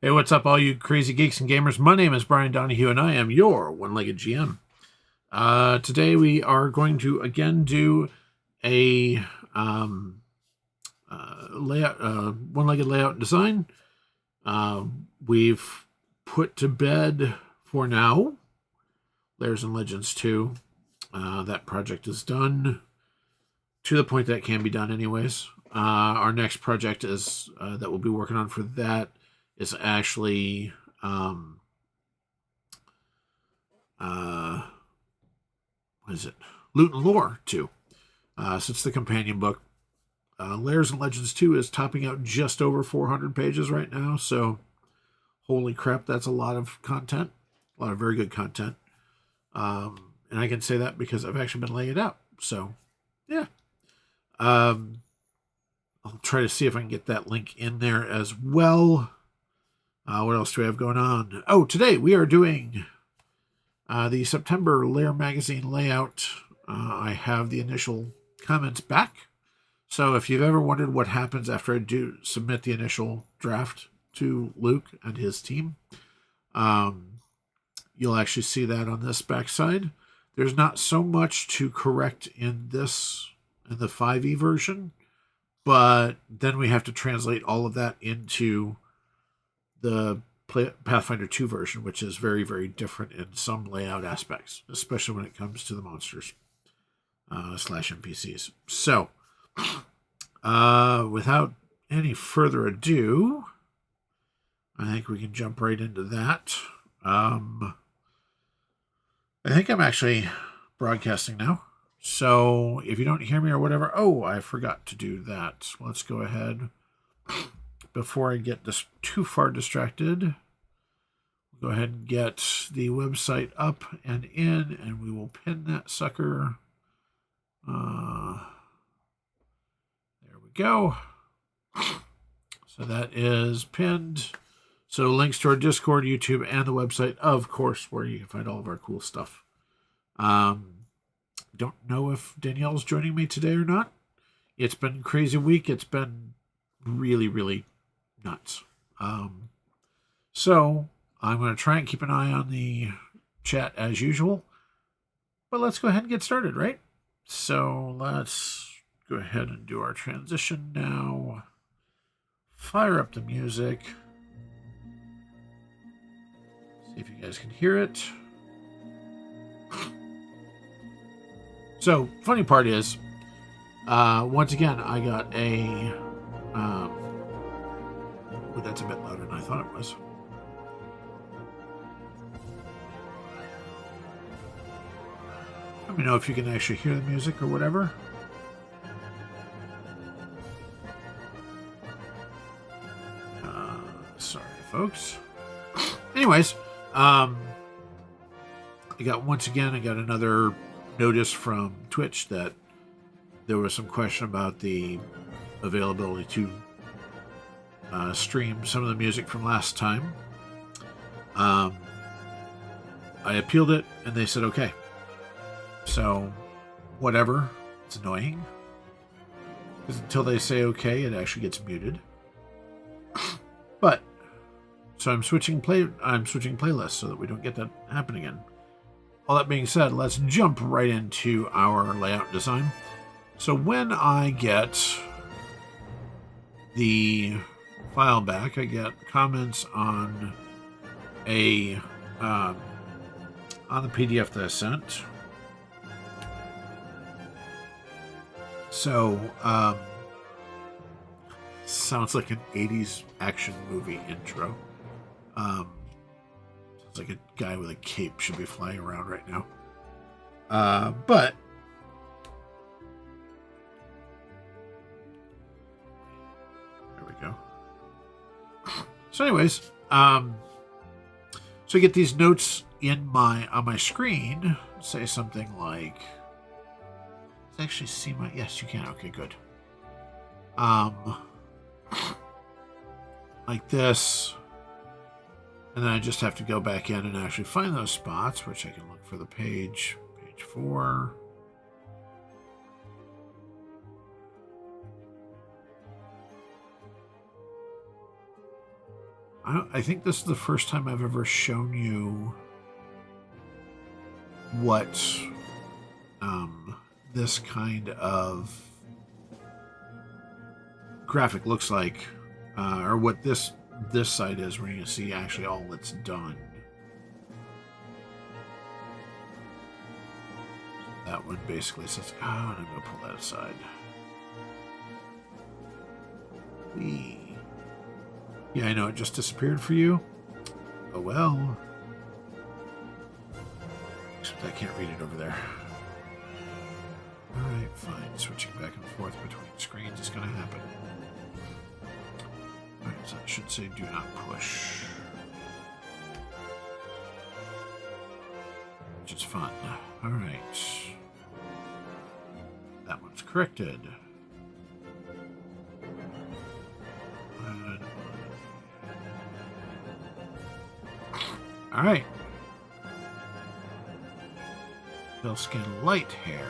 Hey, what's up, all you crazy geeks and gamers? My name is Brian Donahue, and I am your one-legged GM. Today we are going to again do a layout, one-legged layout and design. We've put to bed for now Lairs and Legends 2. That project is done to the point that it can be done anyways. Our next project is that we'll be working on for that is actually uh, what is it? Loot and Lore 2. So it's the companion book. Lairs and Legends 2 is topping out just over 400 pages right now. So, holy crap, that's a lot of content. A lot of very good content. And I can say that because I've actually been laying it out. So, yeah. Um, I'll try to see if I can get that link in there as well. What else do we have going on? Oh, today we are doing the September Lair magazine layout. I have the initial comments back. So if you've ever wondered what happens after I do submit the initial draft to Luke and his team, you'll actually see that on this backside. There's not so much to correct in the 5e version, but then we have to translate all of that into the Pathfinder 2 version, which is very, very different in some layout aspects, especially when it comes to the monsters slash NPCs. So, without any further ado, I think we can jump right into that. I think I'm actually broadcasting now. So if you don't hear me or whatever, oh, I forgot to do that. Let's go ahead. Before I get too far distracted, we'll go ahead and get the website up and in, and we will pin that sucker. There we go. So that is pinned. So links to our Discord, YouTube, and the website, of course, where you can find all of our cool stuff. Don't know if Danielle's joining me today or not. It's been a crazy week. It's been really, really nuts. So I'm going to try and keep an eye on the chat as usual. But let's go ahead and get started, right? So let's go ahead and do our transition now. Fire up the music. See if you guys can hear it. So, funny part is, once again, I got a. Oh, that's a bit louder than I thought it was. Let me know if you can actually hear the music or whatever. Sorry, folks. Anyways, I got another notice from Twitch that there was some question about the availability to stream some of the music from last time. I appealed it, and they said okay. So, whatever. It's annoying. Because until they say okay, it actually gets muted. But, so I'm switching playlists so that we don't get that happen again. All that being said, let's jump right into our layout design. So when I get the file back, I get comments on the PDF that I sent. So, sounds like an 80s action movie intro. Sounds like a guy with a cape should be flying around right now. But there we go. So, anyways, so I get these notes on my screen. Say something like, "Let's actually see my." Yes, you can. Okay, good. Like this. And then I just have to go back in and actually find those spots, which I can look for the page 4. I think this is the first time I've ever shown you what this kind of graphic looks like, or what this site is, where you can see actually all that's done. That one basically says, I'm going to pull that aside. Yeah, I know, it just disappeared for you. Oh well. Except I can't read it over there. Alright, fine. Switching back and forth between screens is going to happen. Alright, so I should say do not push. Which is fun. Alright. That one's corrected. Alright. Pale skin, light hair.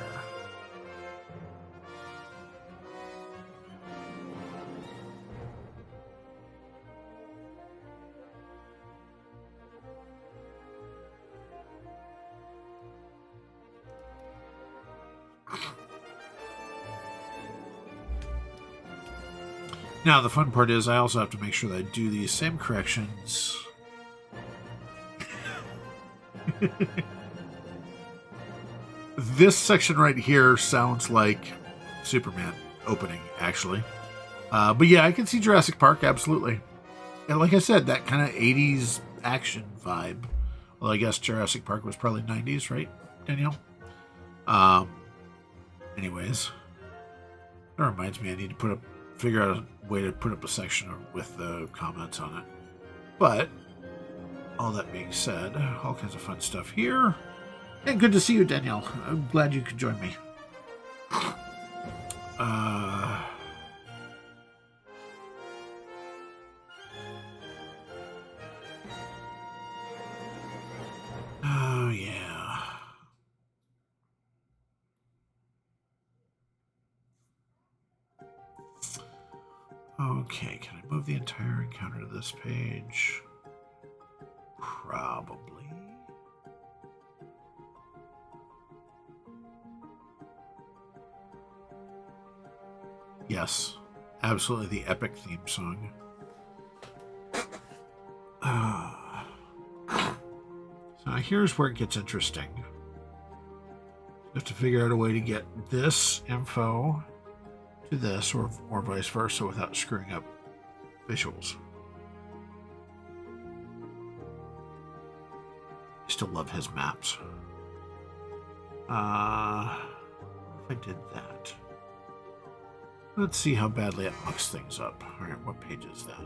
Now, the fun part is I also have to make sure that I do these same corrections. This section right here sounds like Superman opening, actually. But yeah, I can see Jurassic Park, absolutely. And like I said, that kind of 80s action vibe. Well, I guess Jurassic Park was probably 90s, right, Danielle? Anyways. That reminds me, I need to figure out a way to put up a section with the comments on it. But all that being said, all kinds of fun stuff here. And good to see you, Danielle. I'm glad you could join me. Oh, yeah. Okay, can I move the entire encounter to this page? Probably. Yes, absolutely the epic theme song. So here's where it gets interesting. You have to figure out a way to get this info to this, or vice versa, without screwing up visuals. I still love his maps. If I did that. Let's see how badly it mucks things up. Alright, what page is that?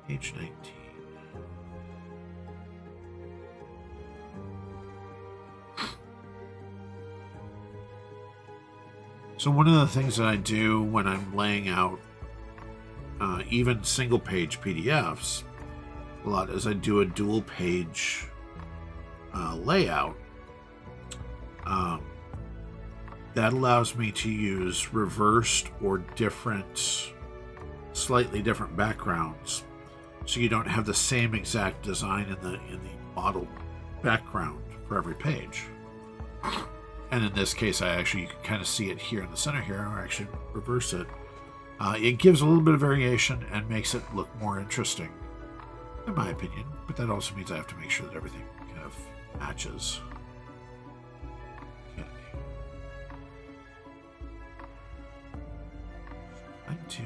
Page 19. So one of the things that I do when I'm laying out even single page PDFs a lot is I do a dual page layout. That allows me to use reversed or slightly different backgrounds, so you don't have the same exact design in the model background for every page. And in this case, you can kind of see it here in the center here, or I should reverse it. It gives a little bit of variation and makes it look more interesting, in my opinion. But that also means I have to make sure that everything kind of matches. Okay. I do.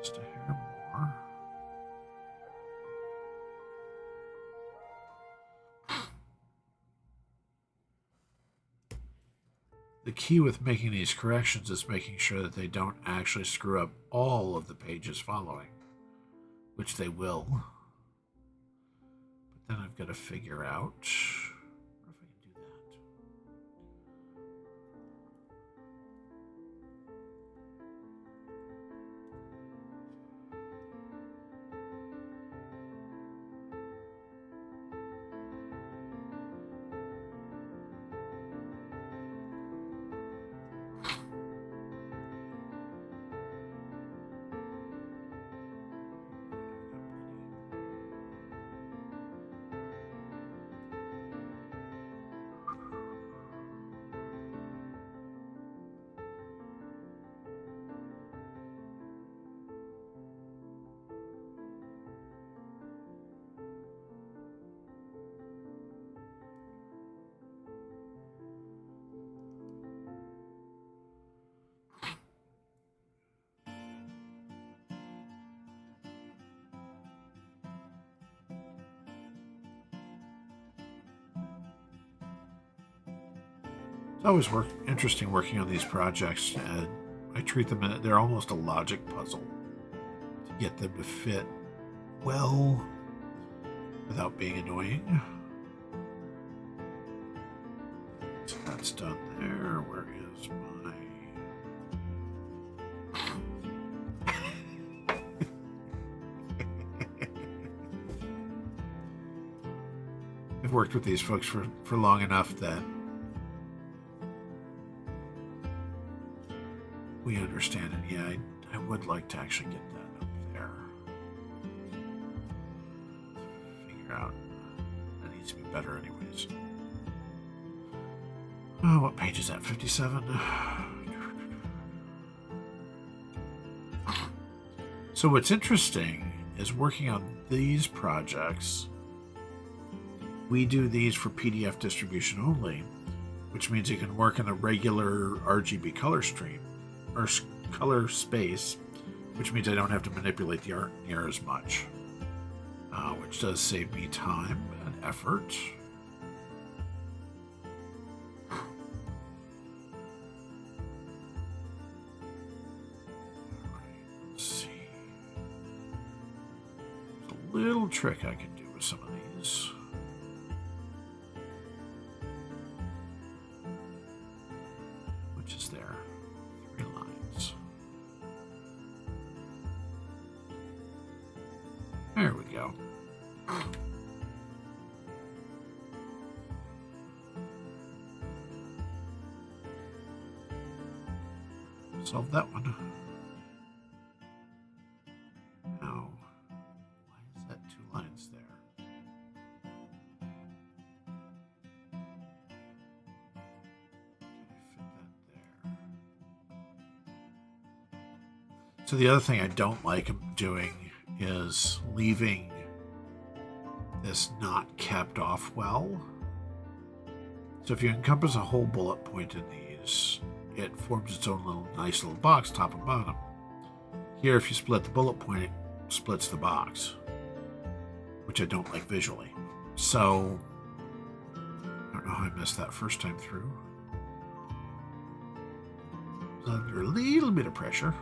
Just a hair more. The key with making these corrections is making sure that they don't actually screw up all of the pages following. which they will. But then I've got to figure out if I can do that. It's always interesting working on these projects, and I treat them, they're almost a logic puzzle to get them to fit well without being annoying. So that's done there. Where is my... I've worked with these folks for long enough that we understand it. Yeah, I would like to actually get that up there. Figure out. That needs to be better anyways. Oh, what page is that? 57? So what's interesting is working on these projects, we do these for PDF distribution only, which means you can work in a regular RGB color stream or color space, which means I don't have to manipulate the art near as much, which does save me time and effort. All right, let's see. There's a little trick I can do with some of these. Which is there. There we go. Solve that one. Now, why is that 2 lines there? Can I fit that there? So the other thing I don't like doing is leaving this not capped off well. So if you encompass a whole bullet point in these, it forms its own nice little box, top and bottom. Here, if you split the bullet point, it splits the box, which I don't like visually. So, I don't know how I missed that first time through. I was under a little bit of pressure.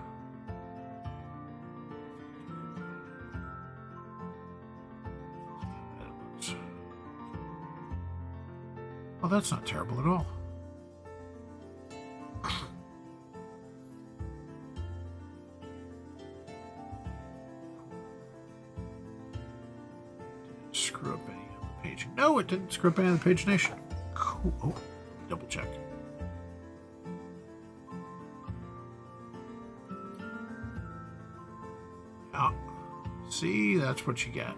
Well, that's not terrible at all. Screw up any of the page. No, it didn't screw up any of the pagination. Cool. Oh, double check. Yeah. See, that's what you get.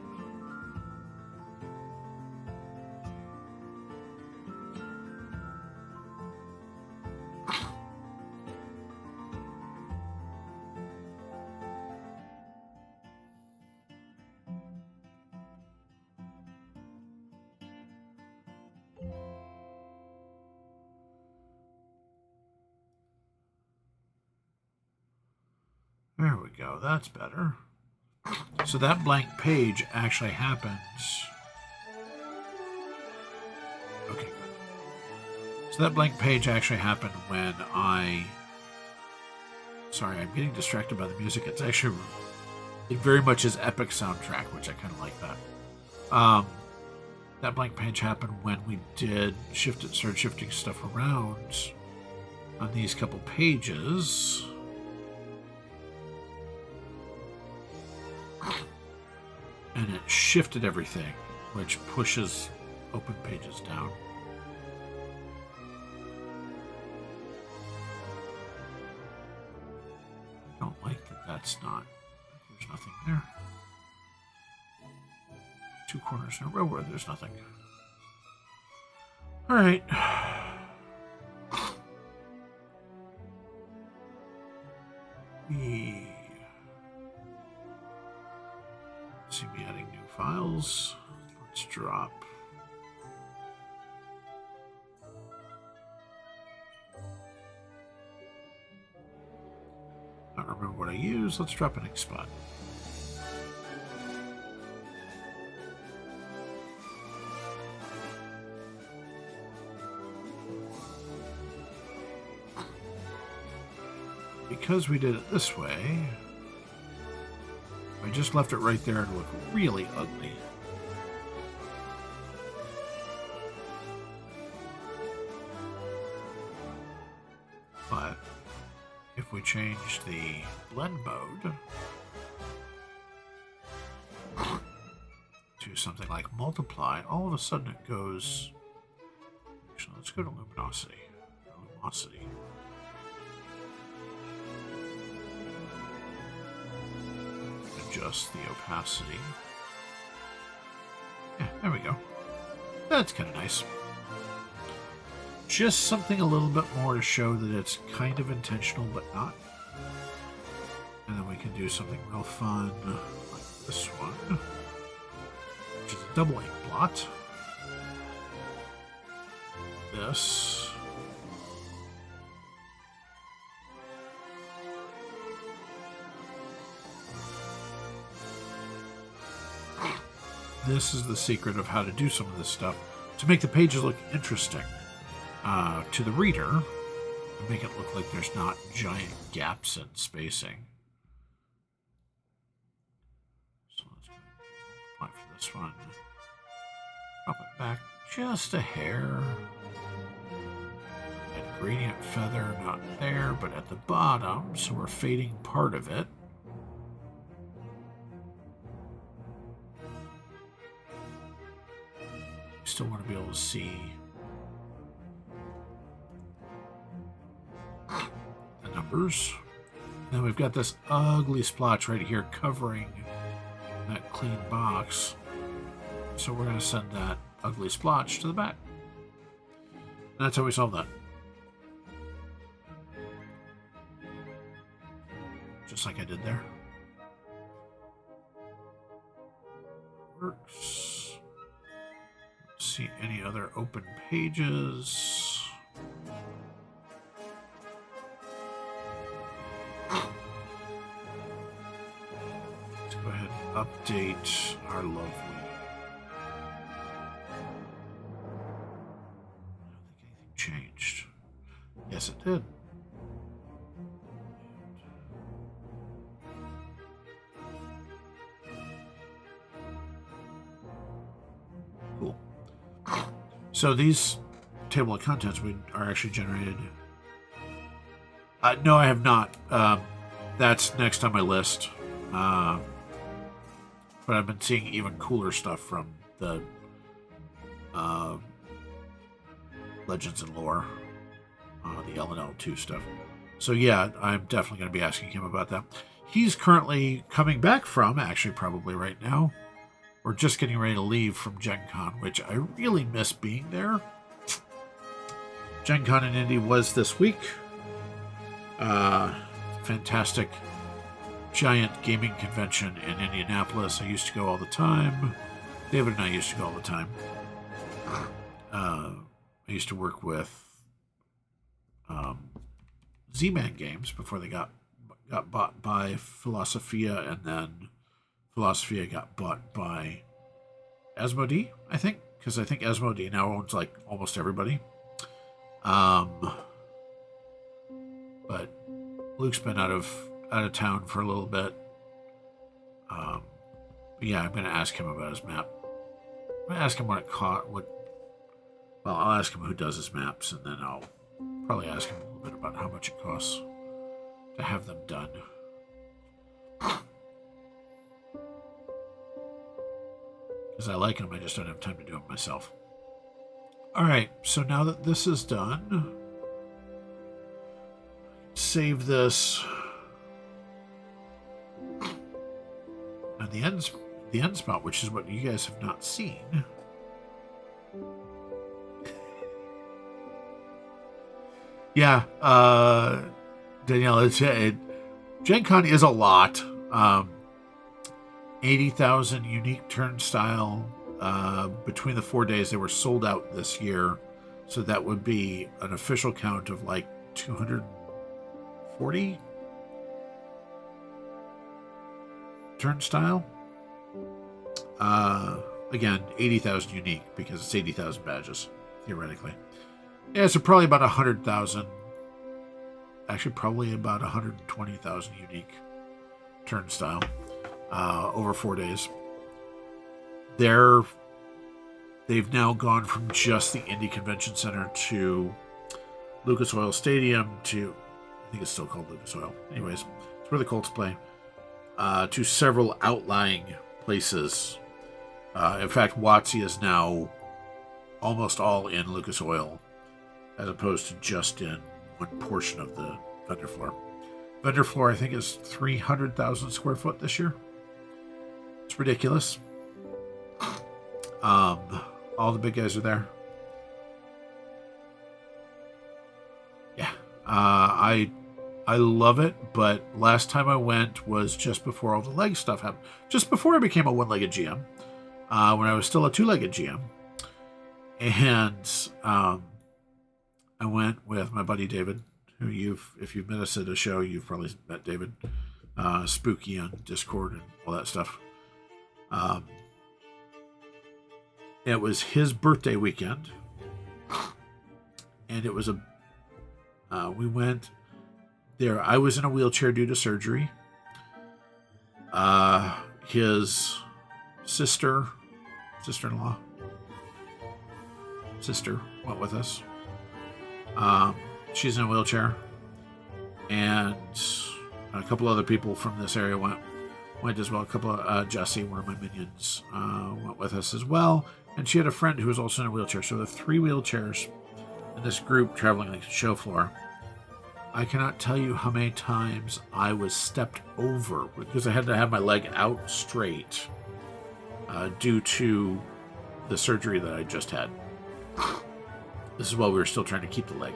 There we go. That's better. So that blank page actually happens. Okay, good. So that blank page actually happened when I... Sorry, I'm getting distracted by the music. It's actually It very much is epic soundtrack, which I kind of like that. That blank page happened when we started shifting stuff around on these couple pages. And it shifted everything, which pushes open pages down. I don't like that that's not. There's nothing there. 2 corners in a row where there's nothing. All right. See me adding new files. Let's drop. I don't remember what I use. Let's drop an ink spot. Because we did it this way, I just left it right there and looked really ugly. But if we change the blend mode to something like multiply, all of a sudden it goes. Actually, let's go to luminosity. Luminosity. Adjust the opacity. Yeah, there we go. That's kind of nice. Just something a little bit more to show that it's kind of intentional, but not. And then we can do something real fun like this one, which is a double ink blot. This. This is the secret of how to do some of this stuff to make the pages look interesting to the reader, and make it look like there's not giant gaps in spacing. So let's apply for this one. Drop it back just a hair. And gradient feather not there, but at the bottom, so we're fading part of it. Still want to be able to see the numbers. Then we've got this ugly splotch right here covering that clean box. So we're going to send that ugly splotch to the back. And that's how we solve that. Just like I did there. Works. See any other open pages. Let's go ahead and update our lovely. I don't think anything changed. Yes, it did. Cool. So these table of contents are actually generated. No, I have not. That's next on my list. But I've been seeing even cooler stuff from the Legends and Lore, the LNL2 stuff. So yeah, I'm definitely going to be asking him about that. He's currently coming back from, actually probably right now, we're just getting ready to leave from Gen Con, which I really miss being there. Gen Con in Indy was this week. Fantastic giant gaming convention in Indianapolis. I used to go all the time. David and I used to go all the time. I used to work with Z-Man Games before they got bought by Philosophia, and then Philosophia got bought by Asmodee, I think, because I think Asmodee now owns like almost everybody. But Luke's been out of town for a little bit. Yeah, I'm going to ask him about his map. I'm going to ask him what it cost. Well, I'll ask him who does his maps, and then I'll probably ask him a little bit about how much it costs to have them done. Because I like them, I just don't have time to do them myself. All right, so now that this is done, save this. And the end spot, which is what you guys have not seen. Yeah, Danielle, Gen Con is a lot. 80,000 unique turnstile. Between the 4 days, they were sold out this year. So that would be an official count of like 240 turnstile. Again, 80,000 unique because it's 80,000 badges, theoretically. Yeah, so probably about 100,000. Actually, probably about 120,000 unique turnstile over 4 days. They've now gone from just the Indy Convention Center to Lucas Oil Stadium to, I think it's still called Lucas Oil. Anyways, it's where the Colts play. To several outlying places. In fact, WotC is now almost all in Lucas Oil, as opposed to just in one portion of the vendor floor. Vendor floor, I think, is 300,000 square foot this year. It's ridiculous. All the big guys are there. Yeah, I love it, but last time I went was just before all the leg stuff happened. Just before I became a one-legged GM, when I was still a two-legged GM. And I went with my buddy David, who if you've met us at a show, you've probably met David. Spooky on Discord and all that stuff. It was his birthday weekend, and it was we went there. I was in a wheelchair due to surgery. His sister-in-law, went with us. She's in a wheelchair, and a couple other people from this area went as well. A couple of Jesse, one of my minions, went with us as well. And she had a friend who was also in a wheelchair. So the 3 wheelchairs in this group traveling like the show floor. I cannot tell you how many times I was stepped over because I had to have my leg out straight due to the surgery that I just had. This is while we were still trying to keep the leg.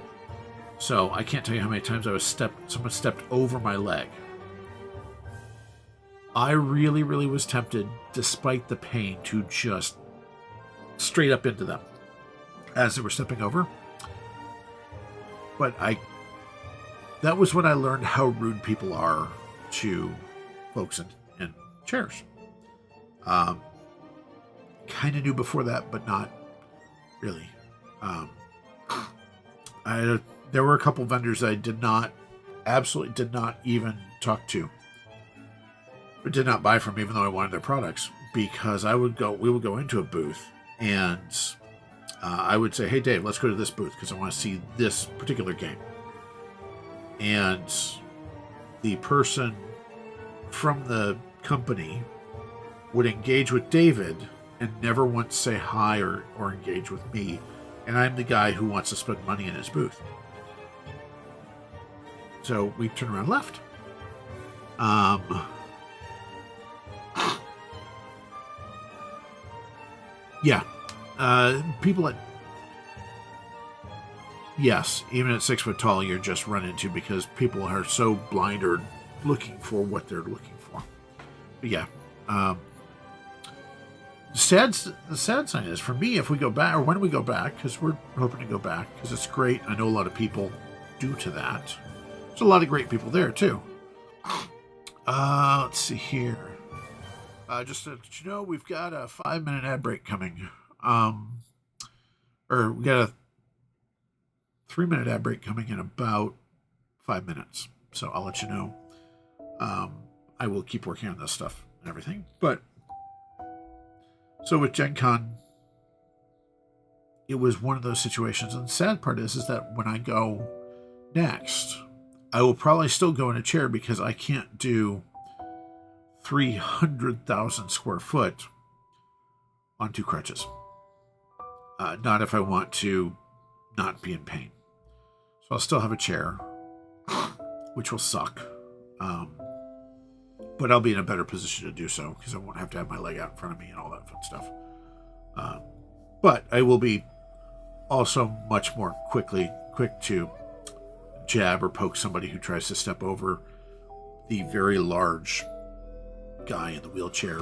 So I can't tell you how many times someone stepped over my leg. I really, really was tempted, despite the pain, to just straight up into them as they were stepping over. But that was when I learned how rude people are to folks in chairs. Kind of knew before that, but not really. There were a couple vendors I absolutely did not even talk to, or did not buy from, even though I wanted their products, because we would go into a booth and I would say, "Hey Dave, let's go to this booth because I want to see this particular game." And the person from the company would engage with David and never once say hi or engage with me. And I'm the guy who wants to spend money in his booth. So we turned around and left. Yeah. People yes, even at 6 foot tall, you're just run into because people are so blind or looking for what they're looking for. But yeah. The sad sign is, for me, if we go back, or when we go back, because we're hoping to go back, because it's great. I know a lot of people due to that. There's a lot of great people there, too. Let's see here. Just to let you know, we've got a 5-minute ad break coming. Or we got a 3-minute ad break coming in about 5 minutes. So I'll let you know. I will keep working on this stuff and everything. But so with Gen Con, it was one of those situations. And the sad part is that when I go next, I will probably still go in a chair because I can't do 300,000 square foot on 2 crutches. Not if I want to not be in pain. So I'll still have a chair, which will suck. But I'll be in a better position to do so because I won't have to have my leg out in front of me and all that fun stuff. But I will be also much more quick to jab or poke somebody who tries to step over the very large guy in the wheelchair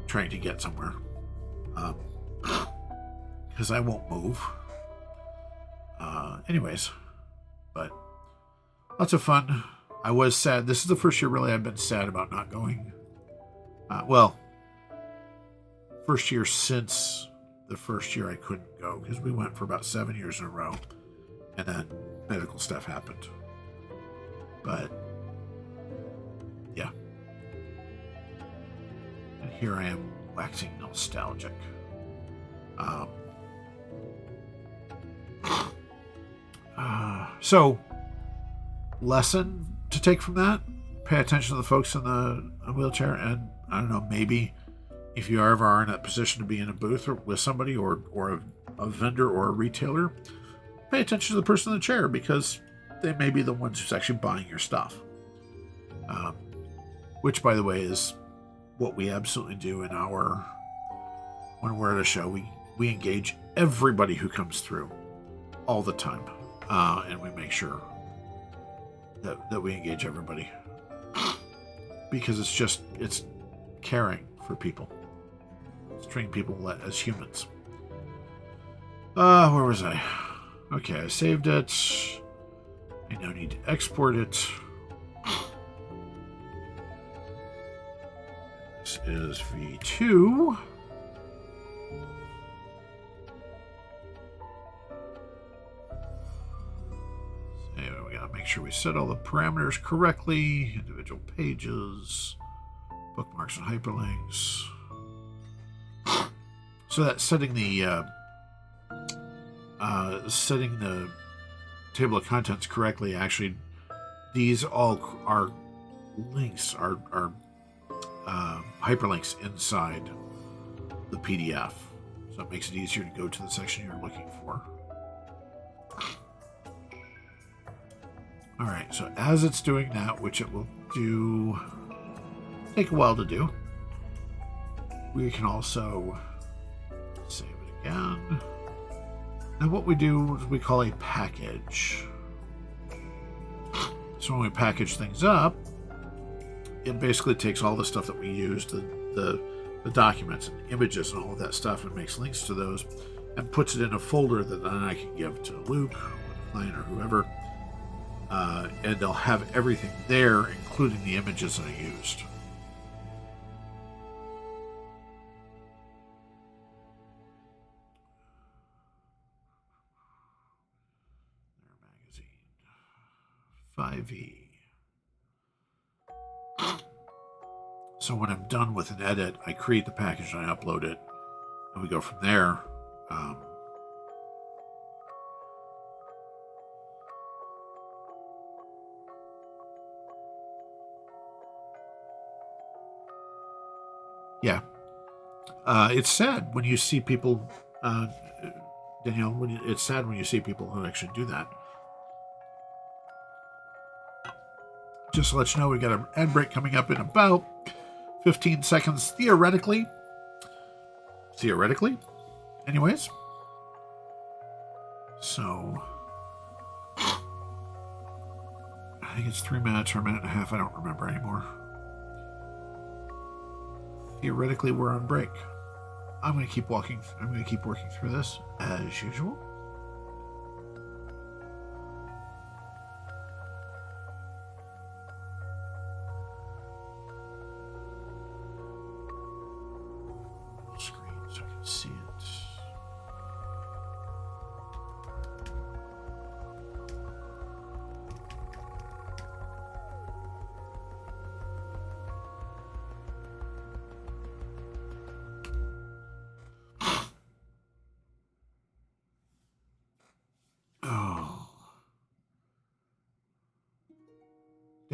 trying to get somewhere. Because I won't move. Anyways, but lots of fun. I was sad. This is the first year really I've been sad about not going. First year since the first year I couldn't go because we went for about 7 years in a row and then medical stuff happened. But yeah. And here I am waxing nostalgic. So, lesson to take from that: pay attention to the folks in the wheelchair, and I don't know, maybe if you ever are in a position to be in a booth or with somebody or a vendor or a retailer, pay attention to the person in the chair because they may be the ones who's actually buying your stuff. Which, by the way, is what we absolutely do when we're at a show. We engage everybody who comes through all the time. And we make sure that we engage everybody because it's caring for people. It's treating people as humans. Where was I? Okay, I saved it. I now need to export it. This is V2. Make sure we set all the parameters correctly. Individual pages, bookmarks and hyperlinks. So that's setting the table of contents correctly. Actually, these all are links, are hyperlinks inside the PDF. So it makes it easier to go to the section you're looking for. All right, so as it's doing that, which it will take a while to do, we can also save it again. And what we do is we call a package. So when we package things up, it basically takes all the stuff that we used, the documents and images and all of that stuff, and makes links to those, and puts it in a folder that then I can give to Luke or the client or whoever. And they'll have everything there, including the images I used. Their magazine. 5e. So when I'm done with an edit, I create the package and I upload it. And we go from there. Yeah. It's sad when you see people, Danielle, it's sad when you see people who actually do that. Just to let you know, we got an ad break coming up in about 15 seconds, theoretically. Anyways. So, I think it's 3 minutes or a minute and a half. I don't remember anymore. Theoretically, we're on break. I'm going to keep working through this as usual. Screen so I can see it.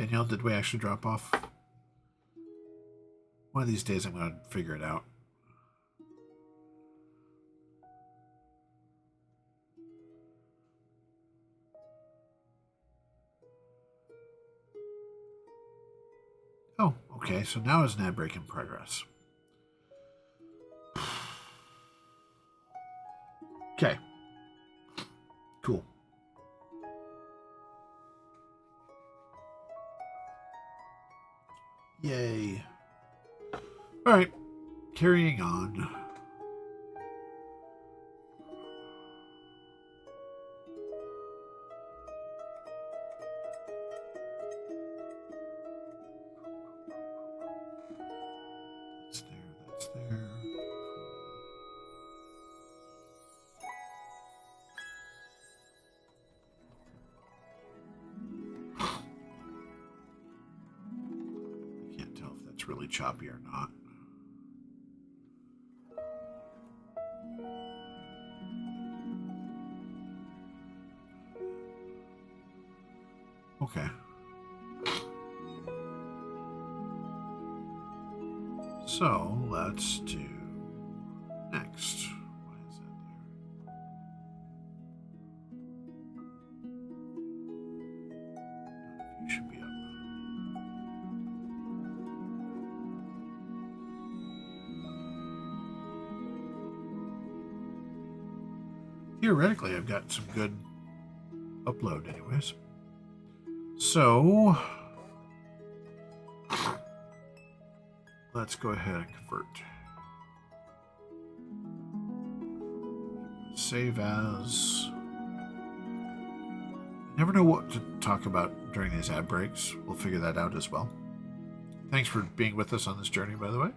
Danielle, did we actually drop off? One of these days I'm going to figure it out. Oh, okay, so now is an ad break in progress. Okay. Cool. Yay. All right, carrying on. That's there, that's there. I can't tell if that's really choppy or not. Okay. So let's do next. Why is that there? You should be up. Theoretically, I've got some good upload anyways. So let's go ahead and convert. Save as. I never know what to talk about during these ad breaks. We'll figure that out as well. Thanks for being with us on this journey, by the way.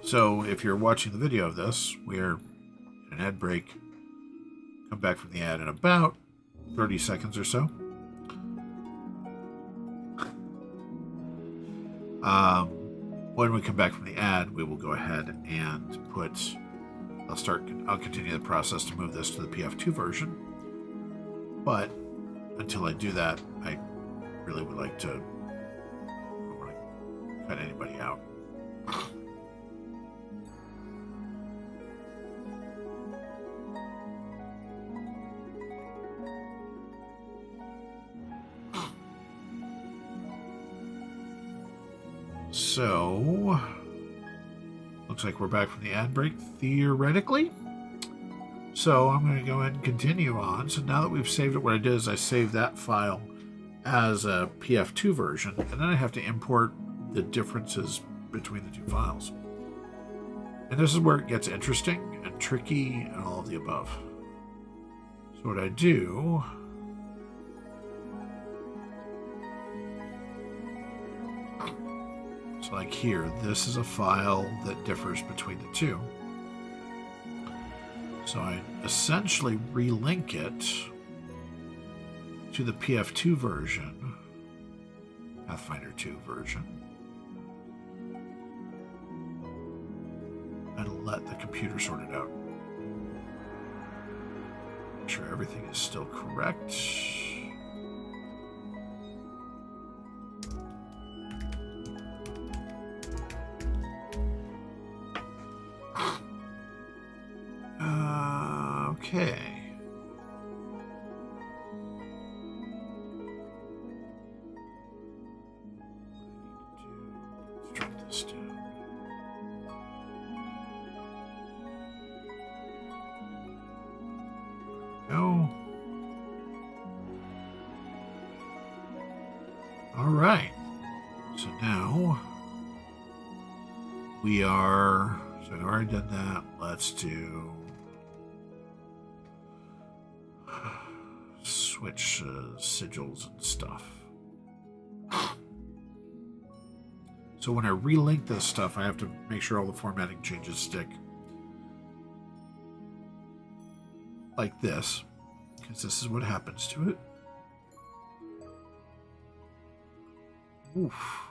So if you're watching the video of this, we're in an ad break. Come back from the ad in about 30 seconds or so. When we come back from the ad, we will go ahead and put. I'll continue the process to move this to the PF2 version. But until I do that, I really would like to. I don't want to cut anybody out. So, looks like we're back from the ad break, theoretically. So I'm going to go ahead and continue on. So now that we've saved it, what I did is I saved that file as a PF2 version, and then I have to import the differences between the two files. And this is where it gets interesting and tricky and all of the above. So what I do... like here, this is a file that differs between the two. So I essentially relink it to the PF2 version, Pathfinder 2 version, and let the computer sort it out. Make sure everything is still correct. Okay. Let's drop this down. Go. All right. So now we are. So I've already done that. Let's do. switch sigils and stuff. So when I relink this stuff, I have to make sure all the formatting changes stick. Like this, because this is what happens to it. Oof.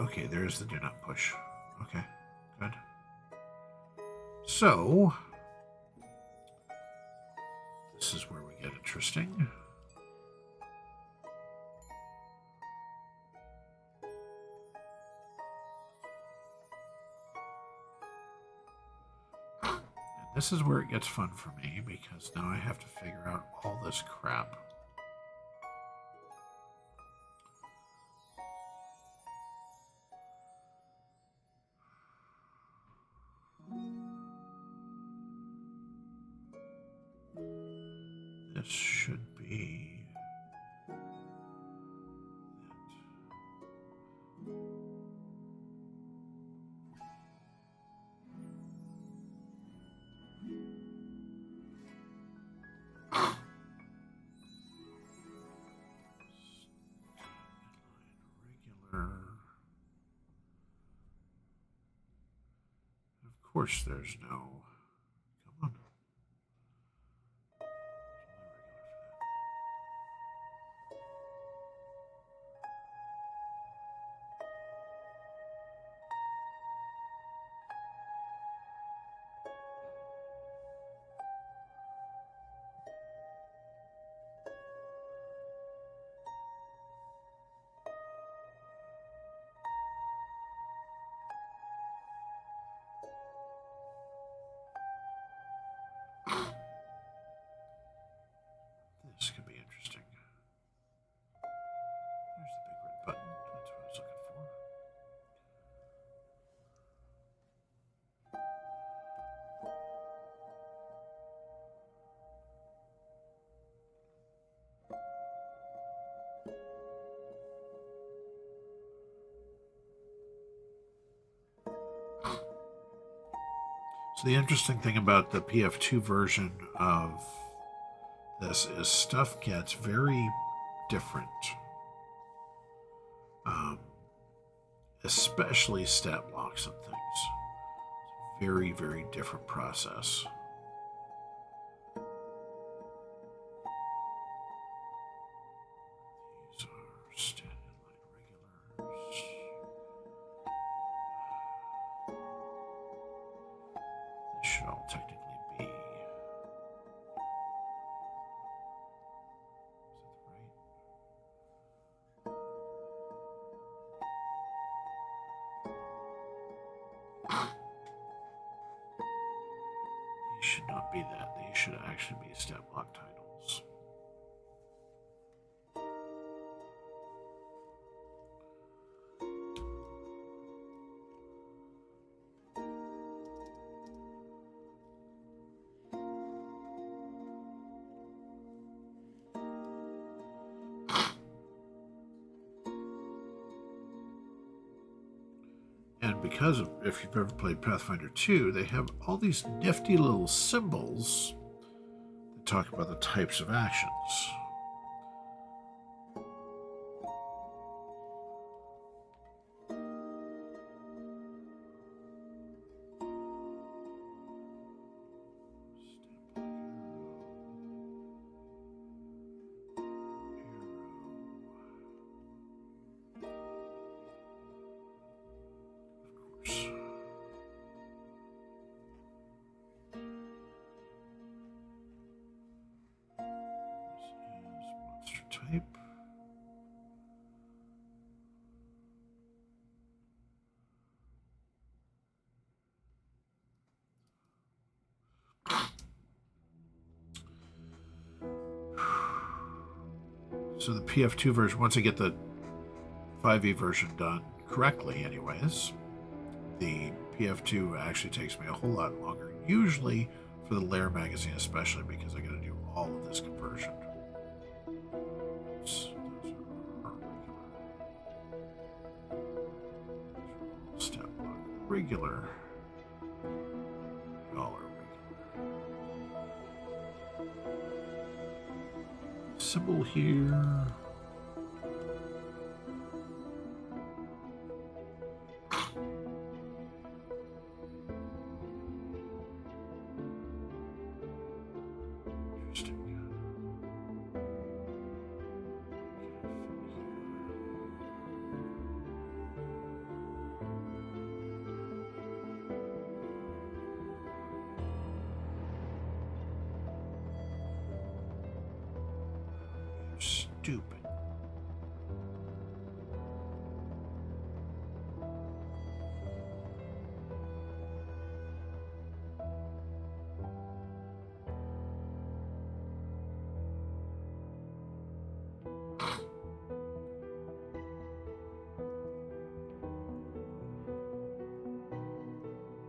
Okay, there's the do not push. Okay, good. So, this is where we get interesting. And this is where it gets fun for me, because now I have to figure out all this crap. This should be it. Regular. Of course, there's no. Come on. This could be interesting. There's the big red button. That's what I was looking for. So the interesting thing about the PF2 version of this is stuff gets very different. Especially stat blocks and things. It's a very, very different process. These are standing line regulars. This should all technically be. Is that right? These should not be that. These should actually be stat block titles. And because of, if you've ever played Pathfinder 2, they have all these nifty little symbols that talk about the types of actions. Type. So the PF2 version, once I get the 5e version done correctly anyways, the PF2 actually takes me a whole lot longer, usually for the Lair magazine especially, because I got to do all of this regular. Y'all are regular. Symbol here. Stupid.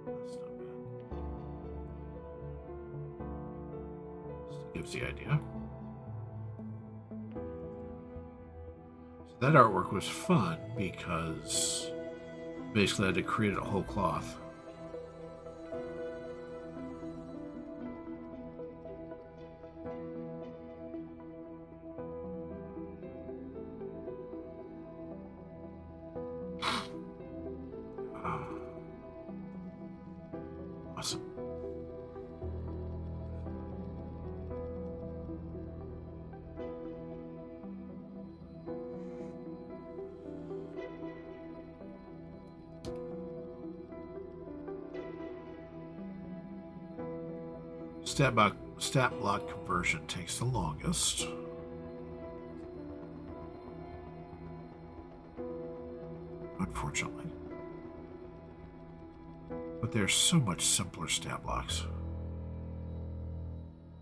That's not bad. Still gives the idea. That artwork was fun because basically I had to create a whole cloth. Awesome. Stat block conversion takes the longest. Unfortunately. But there's so much simpler stat blocks.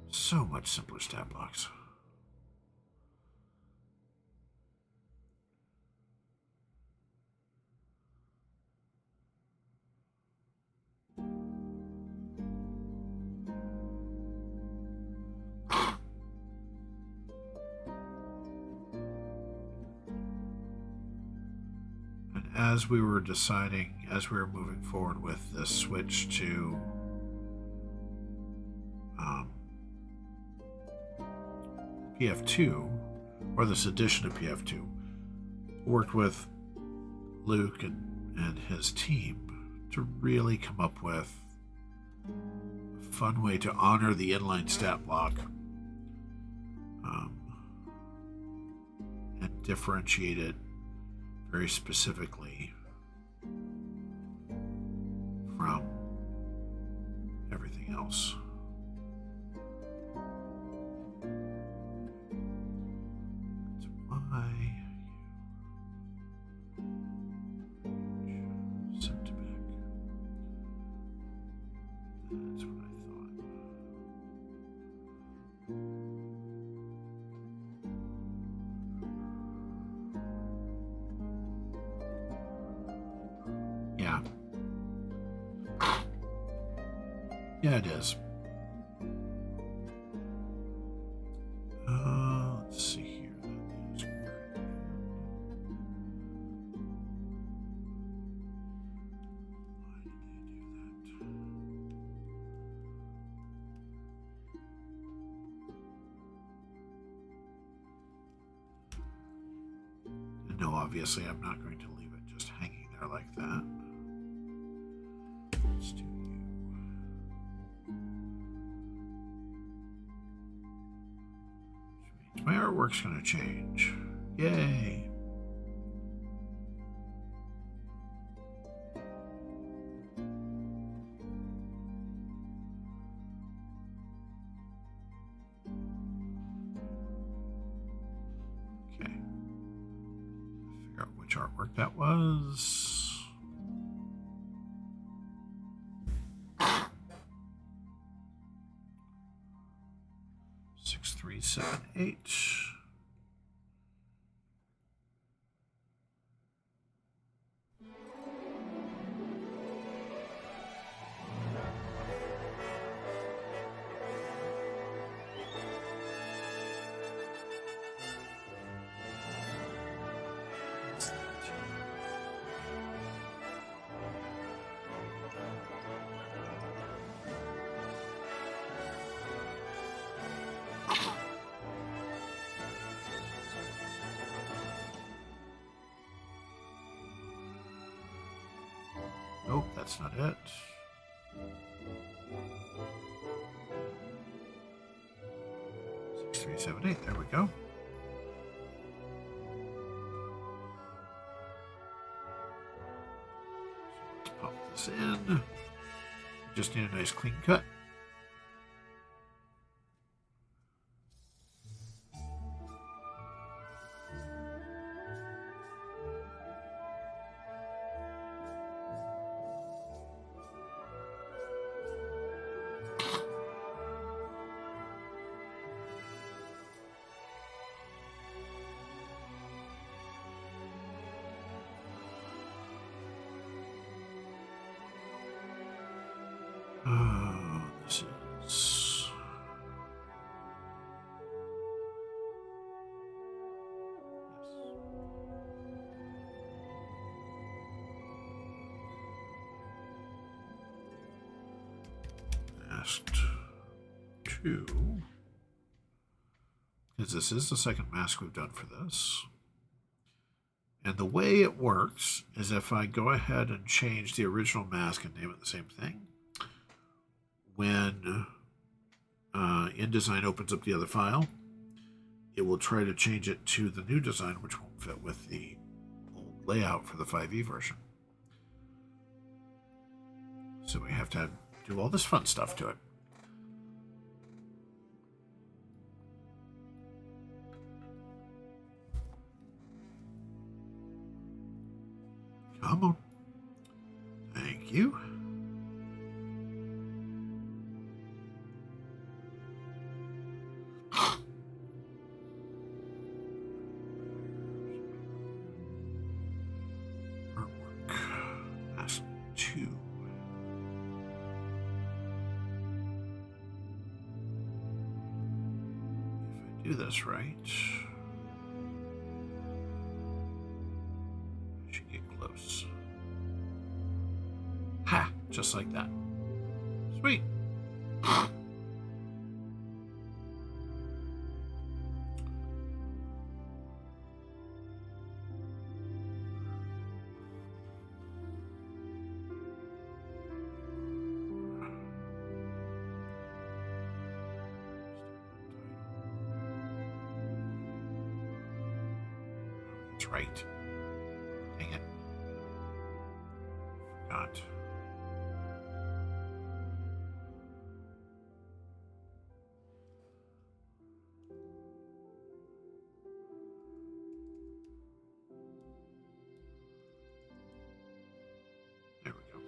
So much simpler stat blocks. As we were deciding, as we were moving forward with this switch to PF2, or this addition to PF2, worked with Luke and his team to really come up with a fun way to honor the inline stat block and differentiate it very specifically from everything else. That's why sent back. That's what I thought. Yeah. Yeah, it is. Let's see here. Why did they do that? And no, obviously, I'm not going to leave it just hanging there like that. Let's do you. Which means my artwork's going to change. Yay! Okay. Figure out which artwork that was. 6378. Nope, that's not it. Six, 3, 7, 8. There we go. Let's pop this in. Just need a nice clean cut. Oh, this is... Masked 2. Because this is the second mask we've done for this. And the way it works is if I go ahead and change the original mask and name it the same thing, when InDesign opens up the other file, it will try to change it to the new design, which won't fit with the old layout for the 5e version. So we have to do all this fun stuff to it. Come on. Thank you. Artwork. Mask 2. If I do this right, close. Ha! Just like that. Sweet. That's right. Dang it. Forgot. There we go.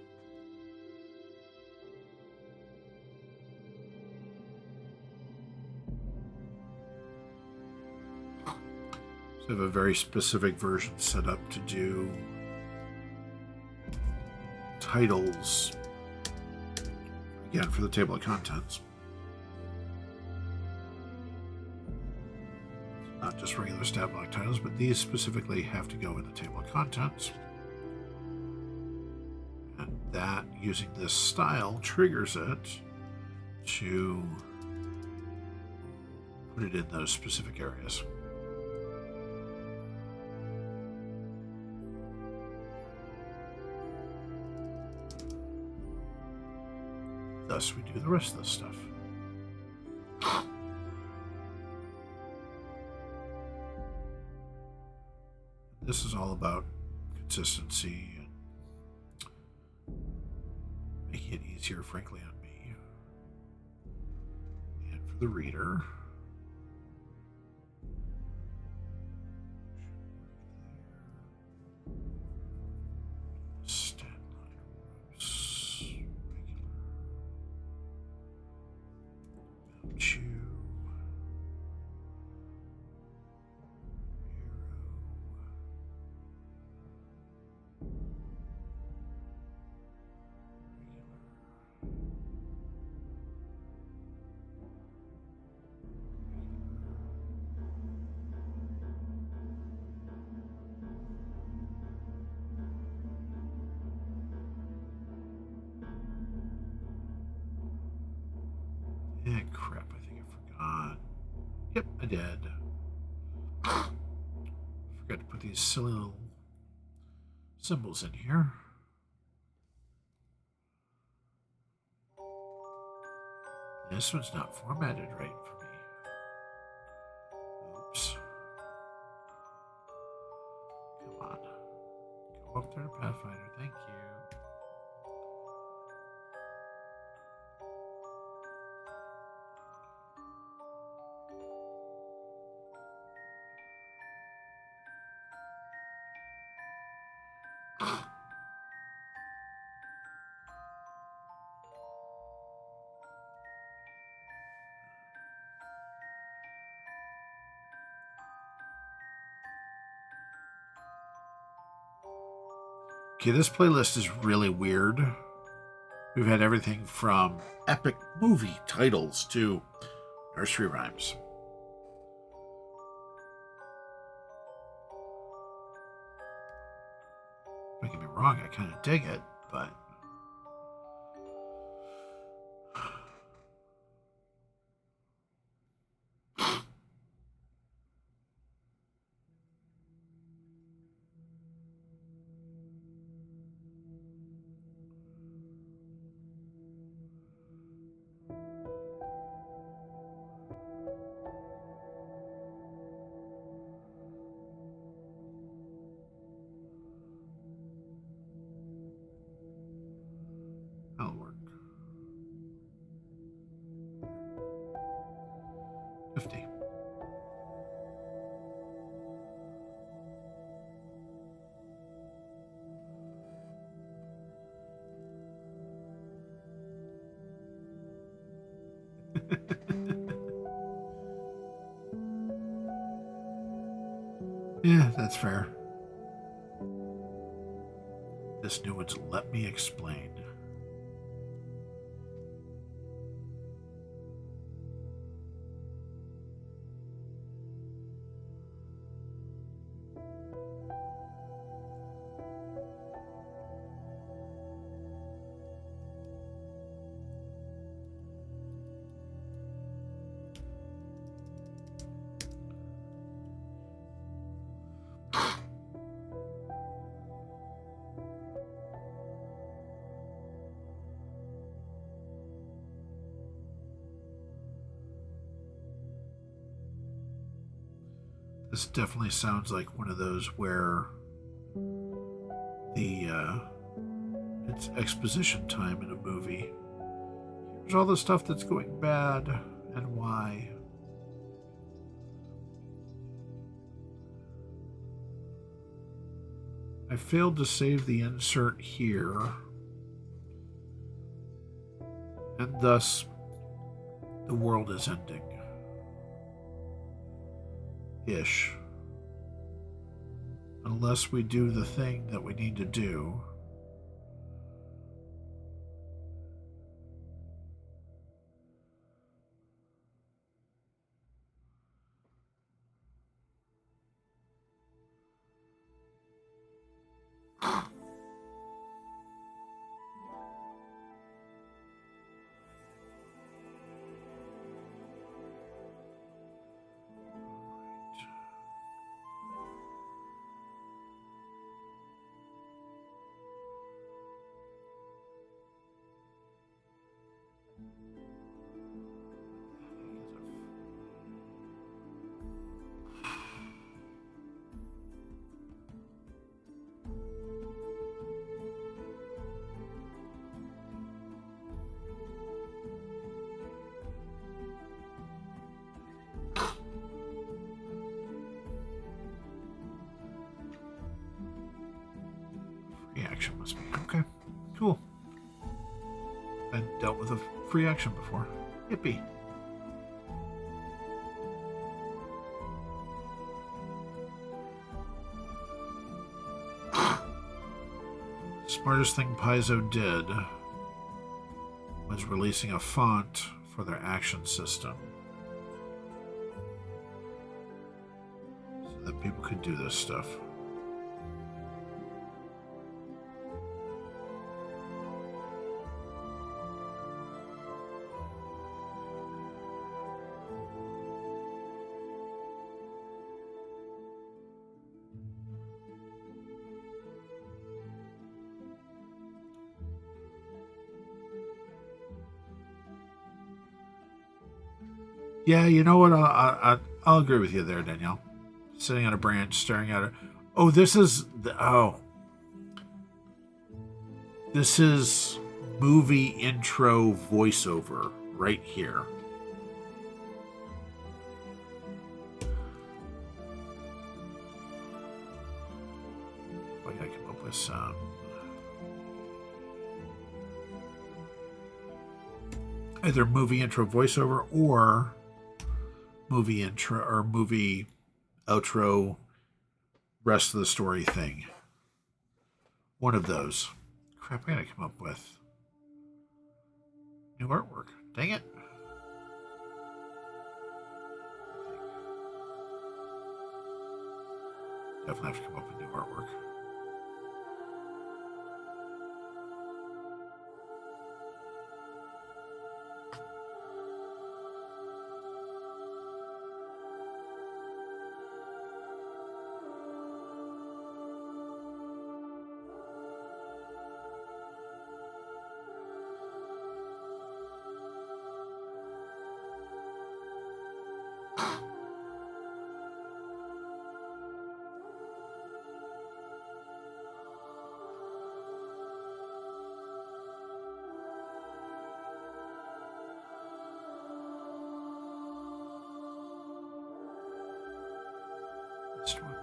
So I have a very specific version set up to do titles, again, for the table of contents. Not just regular stat block titles, but these specifically have to go in the table of contents. And that, using this style, triggers it to put it in those specific areas. Thus, we do the rest of this stuff. This is all about consistency and making it easier, frankly, on me and for the reader. Eh, crap, I think I forgot. Yep, I did. Forgot to put these silly little symbols in here. This one's not formatted right for me. Oops. Come on. Go up there to Pathfinder. Thank you. Okay, this playlist is really weird. We've had everything from epic movie titles to nursery rhymes. Don't get me wrong, I kind of dig it, but that'll work. 50. Yeah, that's fair. This new one's Let Me Explain. This definitely sounds like one of those where it's exposition time in a movie. Here's all the stuff that's going bad and why. I failed to save the insert here, and thus the world is ending. Ish. Unless we do the thing that we need to do. Free action must be okay. Cool. I dealt with a free action before. Yippee. Smartest thing Paizo did was releasing a font for their action system so that people could do this stuff. Yeah, you know what? I'll agree with you there, Danielle. Sitting on a branch, staring at it. Oh, this is movie intro voiceover right here. I gotta come up with some. Either movie intro voiceover or movie intro or movie outro rest of the story thing. One of those. Crap, I gotta come up with new artwork. Dang it. Definitely have to come up with new artwork. This one.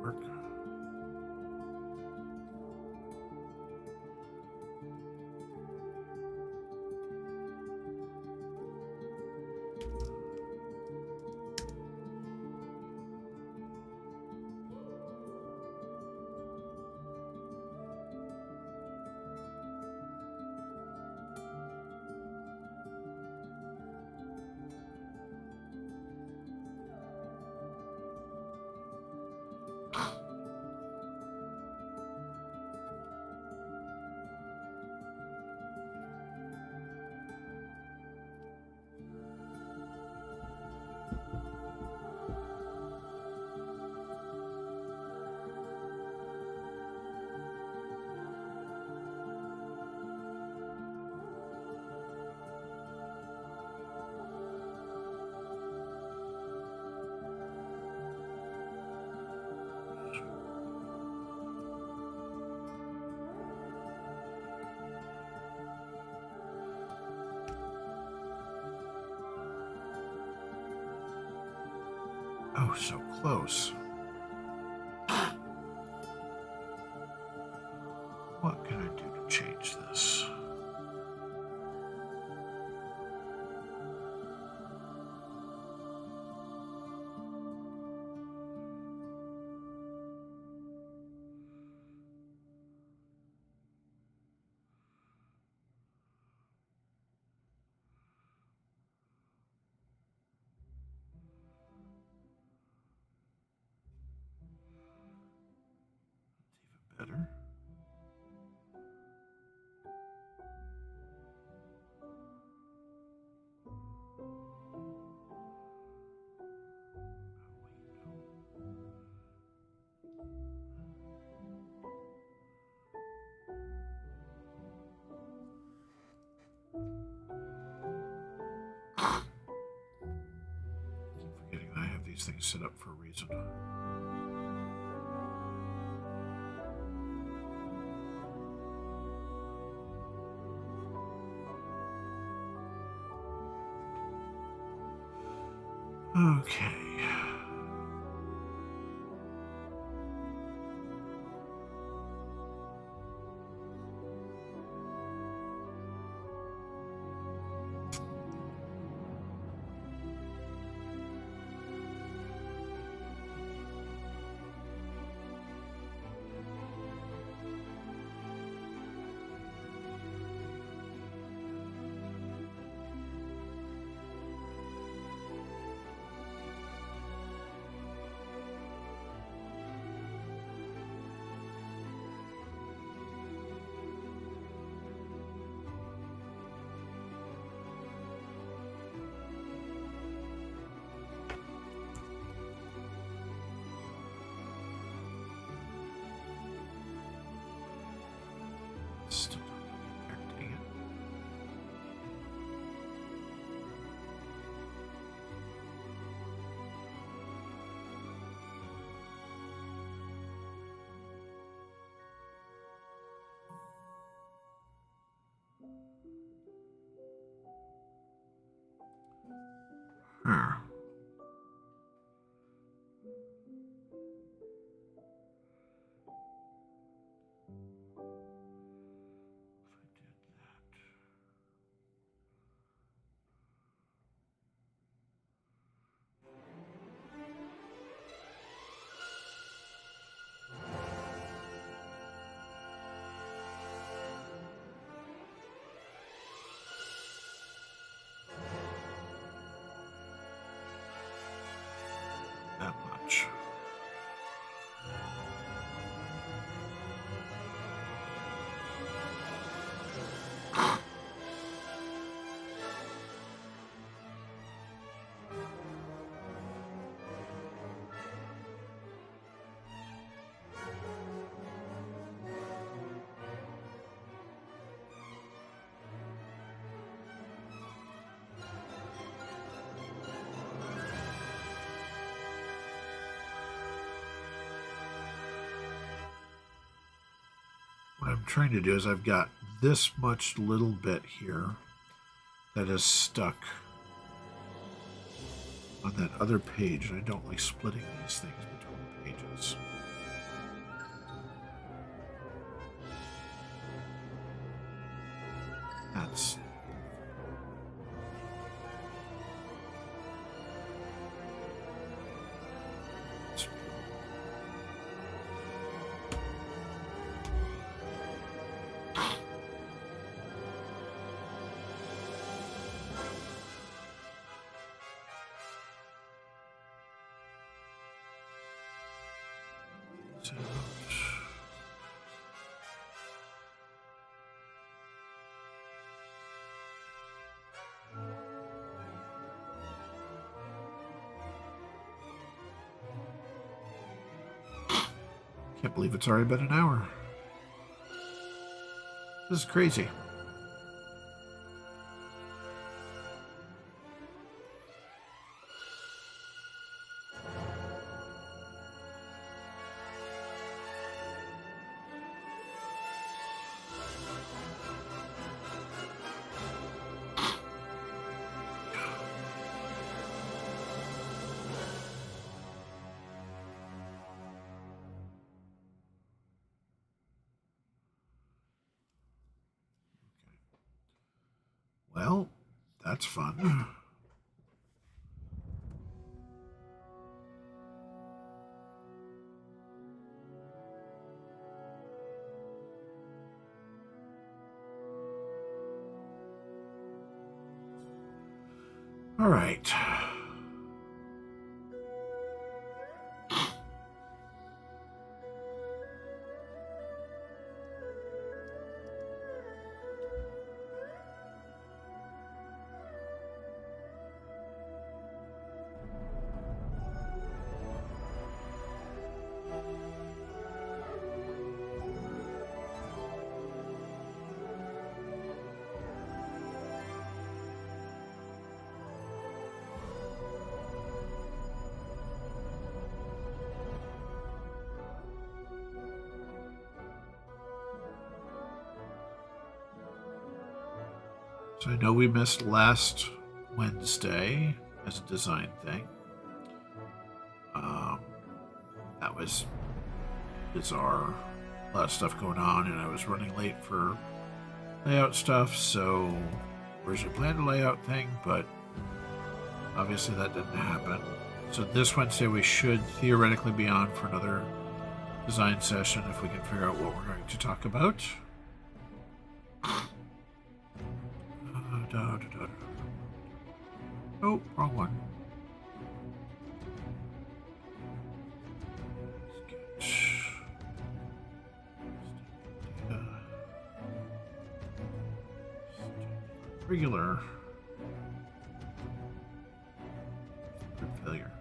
Work. Oh, so close. What can I do to change this? Better. Forgetting that I have these things set up for a reason. Okay. what I'm trying to do is I've got this much little bit here that is stuck on that other page, and I don't like splitting these things between pages. That's can't believe it's already been an hour. This is crazy. Well, that's fun. All right. So I know we missed last Wednesday as a design thing. That was bizarre. A lot of stuff going on, and I was running late for layout stuff, so originally planned a layout thing, but obviously that didn't happen. So this Wednesday we should theoretically be on for another design session if we can figure out what we're going to talk about. Oh, wrong one. Regular. Crit failure.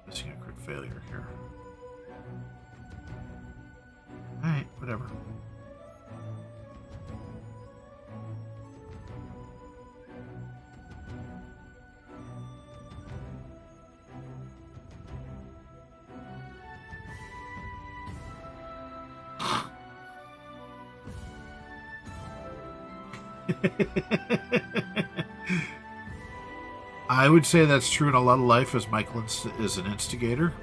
Missing a crit failure here. Alright, whatever. I would say that's true in a lot of life, as Michael is an instigator.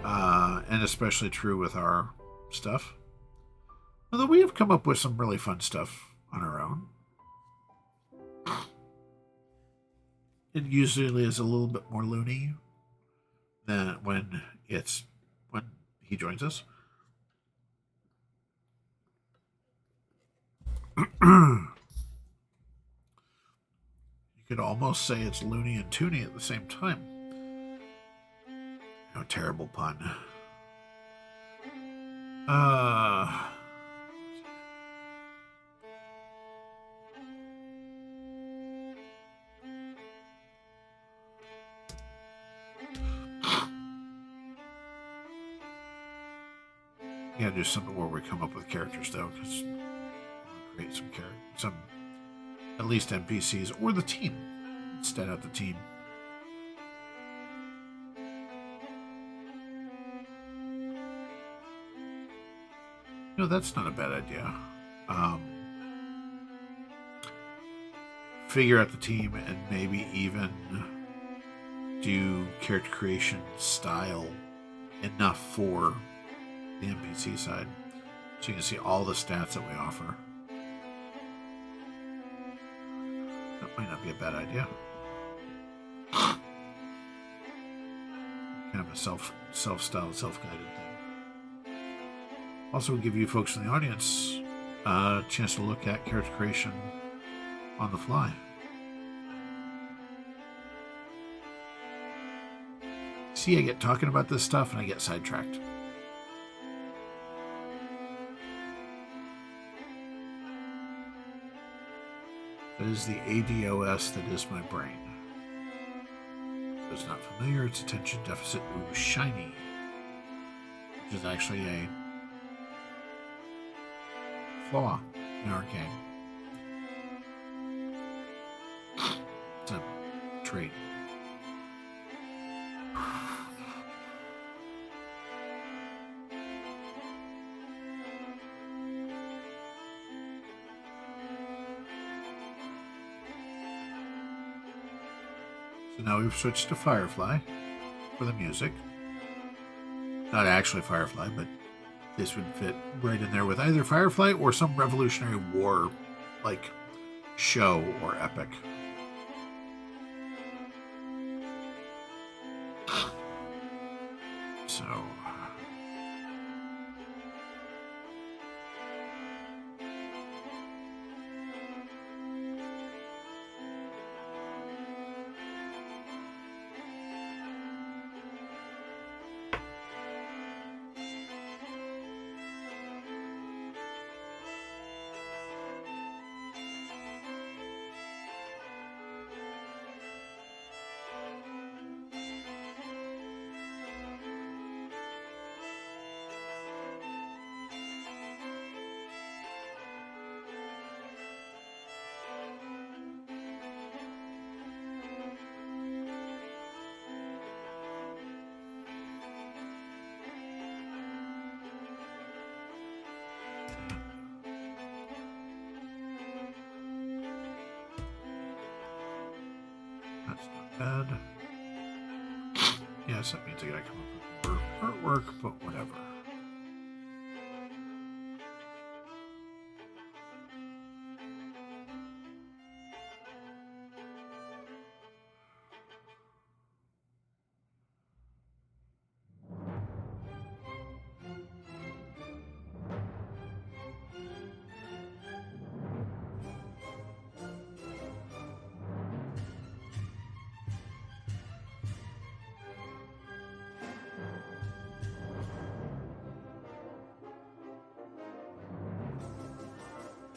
And especially true with our stuff. Although we have come up with some really fun stuff on our own. It usually is a little bit more loony than when he joins us. You could almost say it's loony and toony at the same time. No terrible pun. You gotta do something where we come up with characters, though, because create some at least NPCs or the team. Instead of the team. That's not a bad idea. Figure out the team and maybe even do character creation style enough for the NPC side, so you can see all the stats that we offer. That might not be a bad idea. Kind of a self-styled, self-guided thing. Also, give you folks in the audience a chance to look at character creation on the fly. See, I get talking about this stuff and I get sidetracked. That is the ADOS that is my brain. If it's not familiar, it's attention deficit. Ooh, shiny. Which is actually a flaw in our game. It's a trait. So now we've switched to Firefly for the music. Not actually Firefly, but this would fit right in there with either Firefly or some Revolutionary War like show or epic. So that's not bad. Yes, that means I gotta come up with more artwork, but whatever.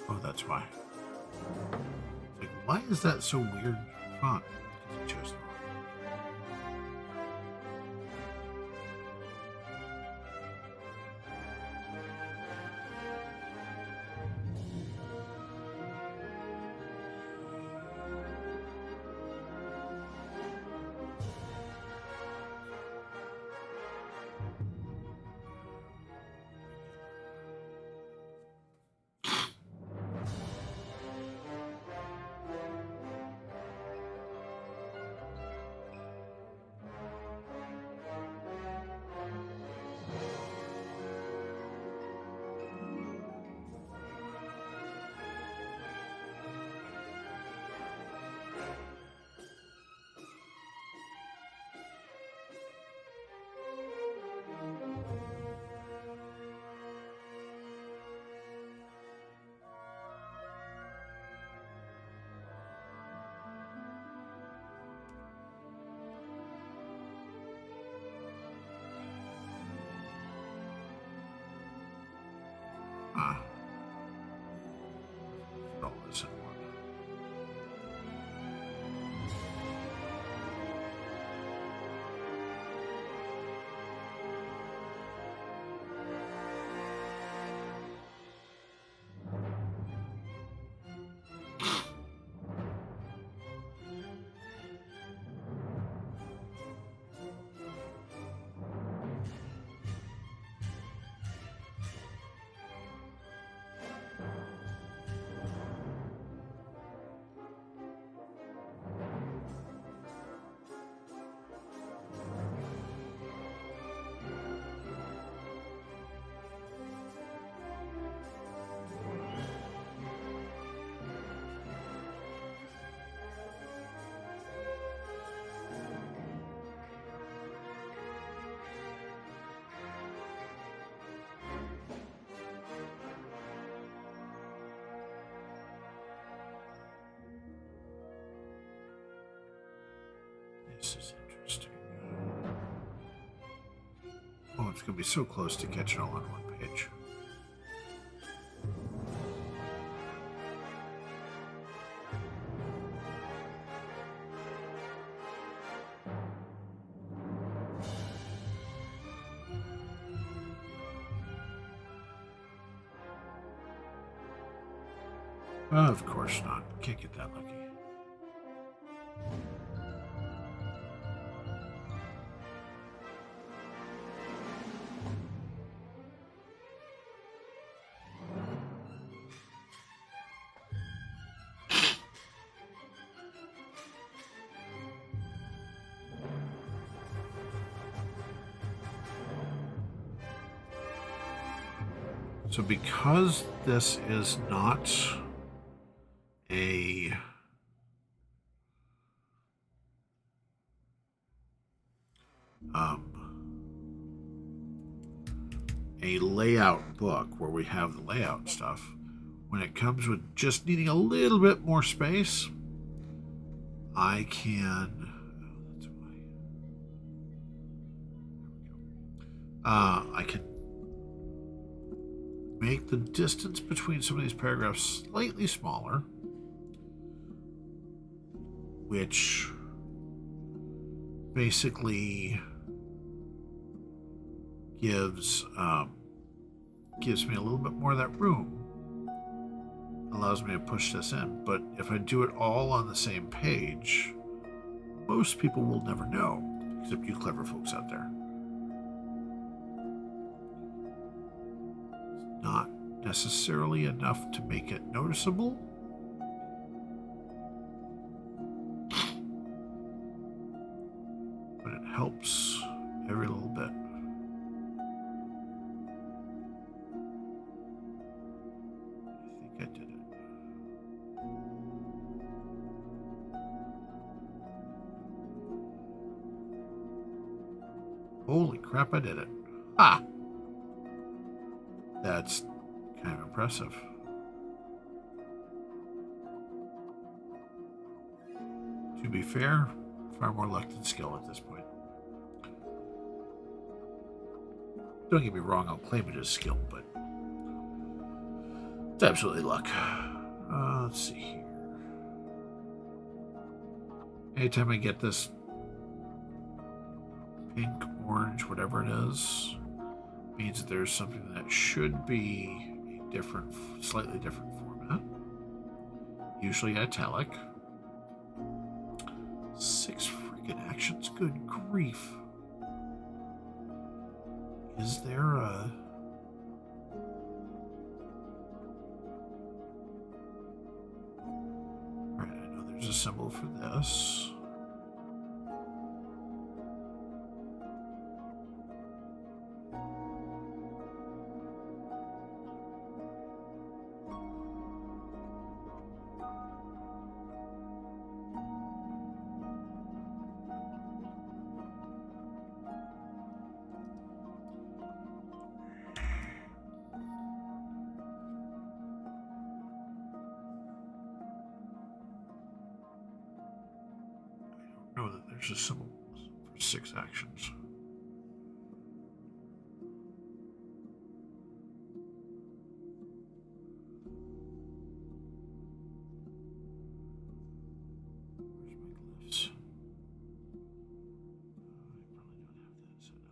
Oh, that's why. It's like, why is that so weird font? Because I chose the wrong. This is interesting. Oh, it's going to be so close to catching all on one page. Of course not. Can't get that lucky. So because this is not a layout book where we have the layout stuff, when it comes with just needing a little bit more space, I can I can make the distance between some of these paragraphs slightly smaller, which basically gives me a little bit more of that room, allows me to push this in. But if I do it all on the same page, most people will never know, except you clever folks out there. It's not necessarily enough to make it noticeable. But it helps every little bit. I did it. Holy crap, I did it. Ah! That's kind of impressive. To be fair, far more luck than skill at this point. Don't get me wrong, I'll claim it as skill, but it's absolutely luck. Let's see here. Anytime I get this pink, orange, whatever it is, means that there's something that should be a different, slightly different format. Usually italic. 6 freaking actions, good grief. Is there a... Alright, I know there's a symbol for this. Know that there's a symbol for 6 actions. Where's my glyphs? I probably don't have that set up.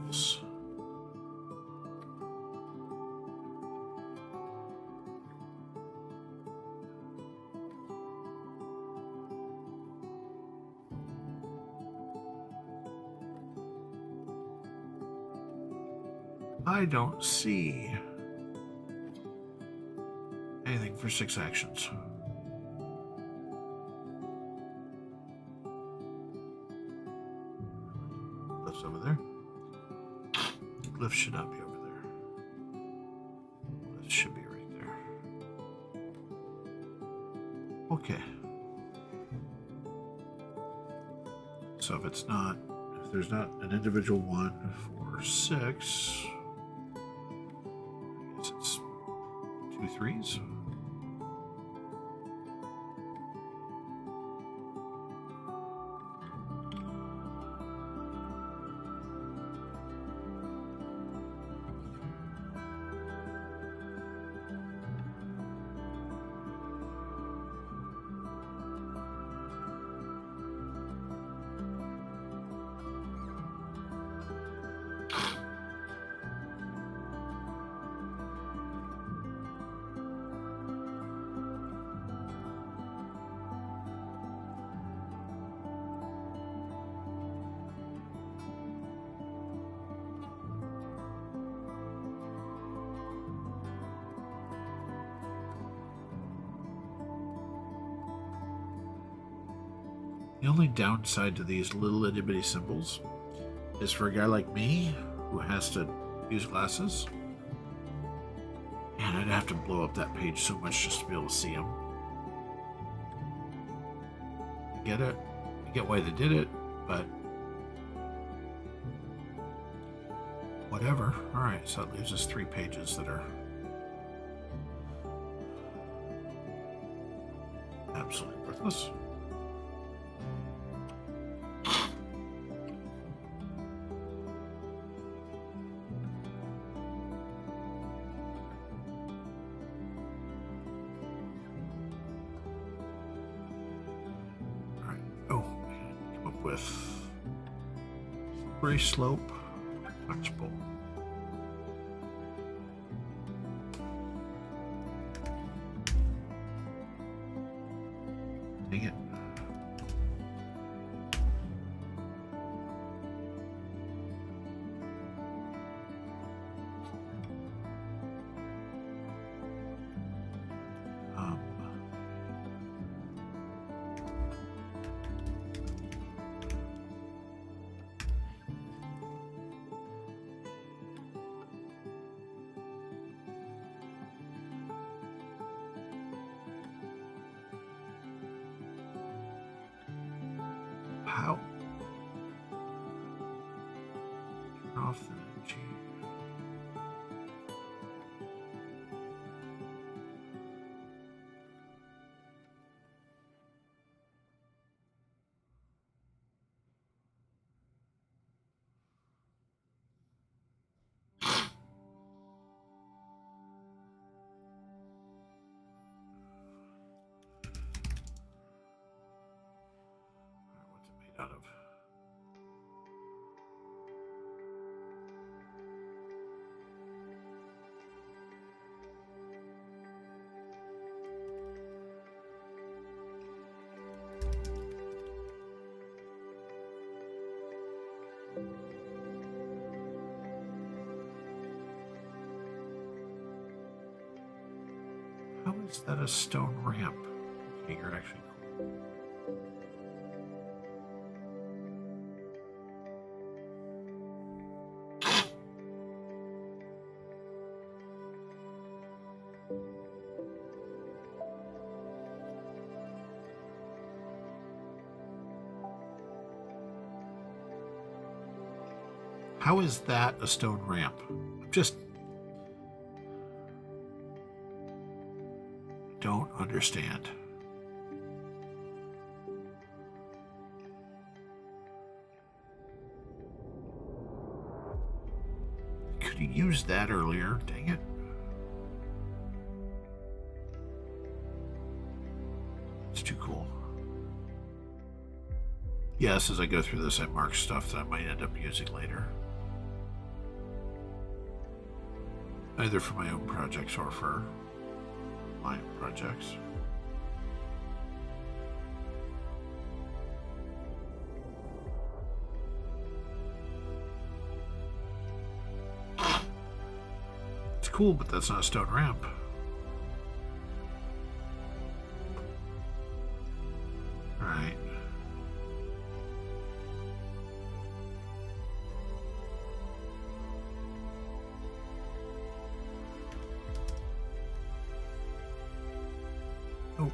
Glyphs. I don't see anything for 6 actions. Glyphs over there. Glyphs should not be over there. Glyphs should be right there. Okay. So if it's not, if there's not an individual one for 6, 2 3s. The only downside to these little itty bitty symbols is for a guy like me who has to use glasses. And I'd have to blow up that page so much just to be able to see them. I get it. I get why they did it, but whatever. Alright, so that leaves us 3 pages that are absolutely worthless. With slippery slope touchable. Dang it. How? Turn off the G. What's it made out of? How is that a stone ramp? Okay, you're actually cool. How is that a stone ramp? Just don't understand. Could have used that earlier, dang it. It's too cool. Yes, as I go through this, I mark stuff that I might end up using later. Either for my own projects or for my own projects. It's cool, but that's not a stone ramp. Alright. Oh.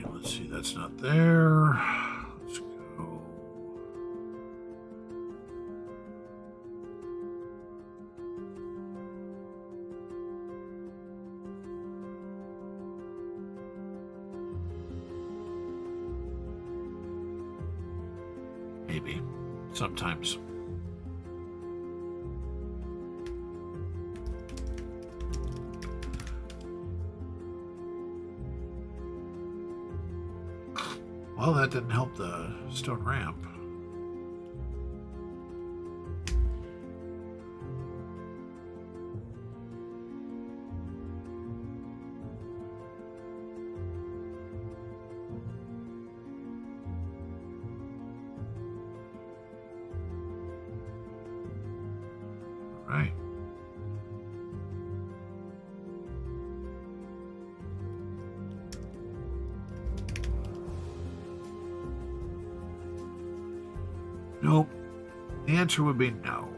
right, let's see, that's not there. Let's go. Maybe. Sometimes. Well, that didn't help the stone ramp. All right. Nope. The answer would be no.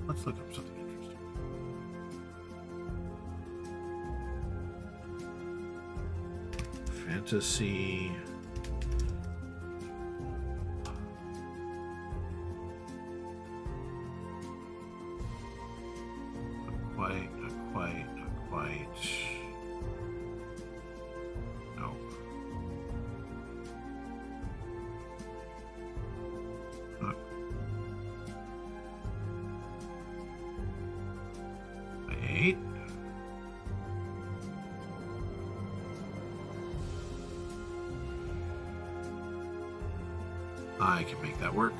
Let's look up something interesting. Fantasy. Not quite. No. Not 8. I can make that work.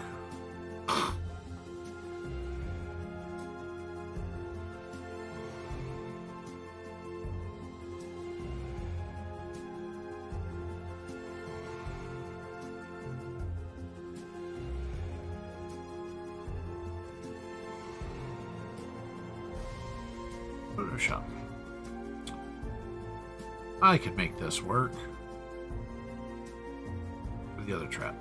Photoshop. I can make this work with the other trap.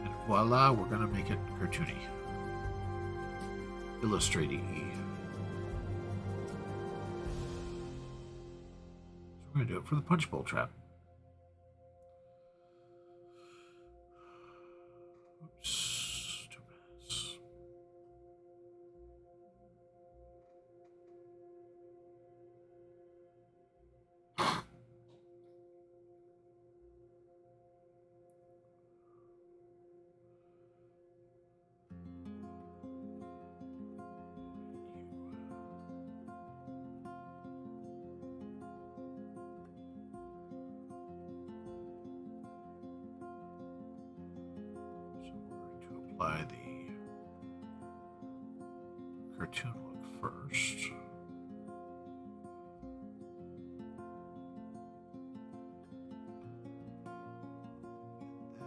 And voila, we're going to make it cartoony. Illustrate-y. So we're going to do it for the punch bowl trap. Oops. 2 minutes. Apply the cartoon look first.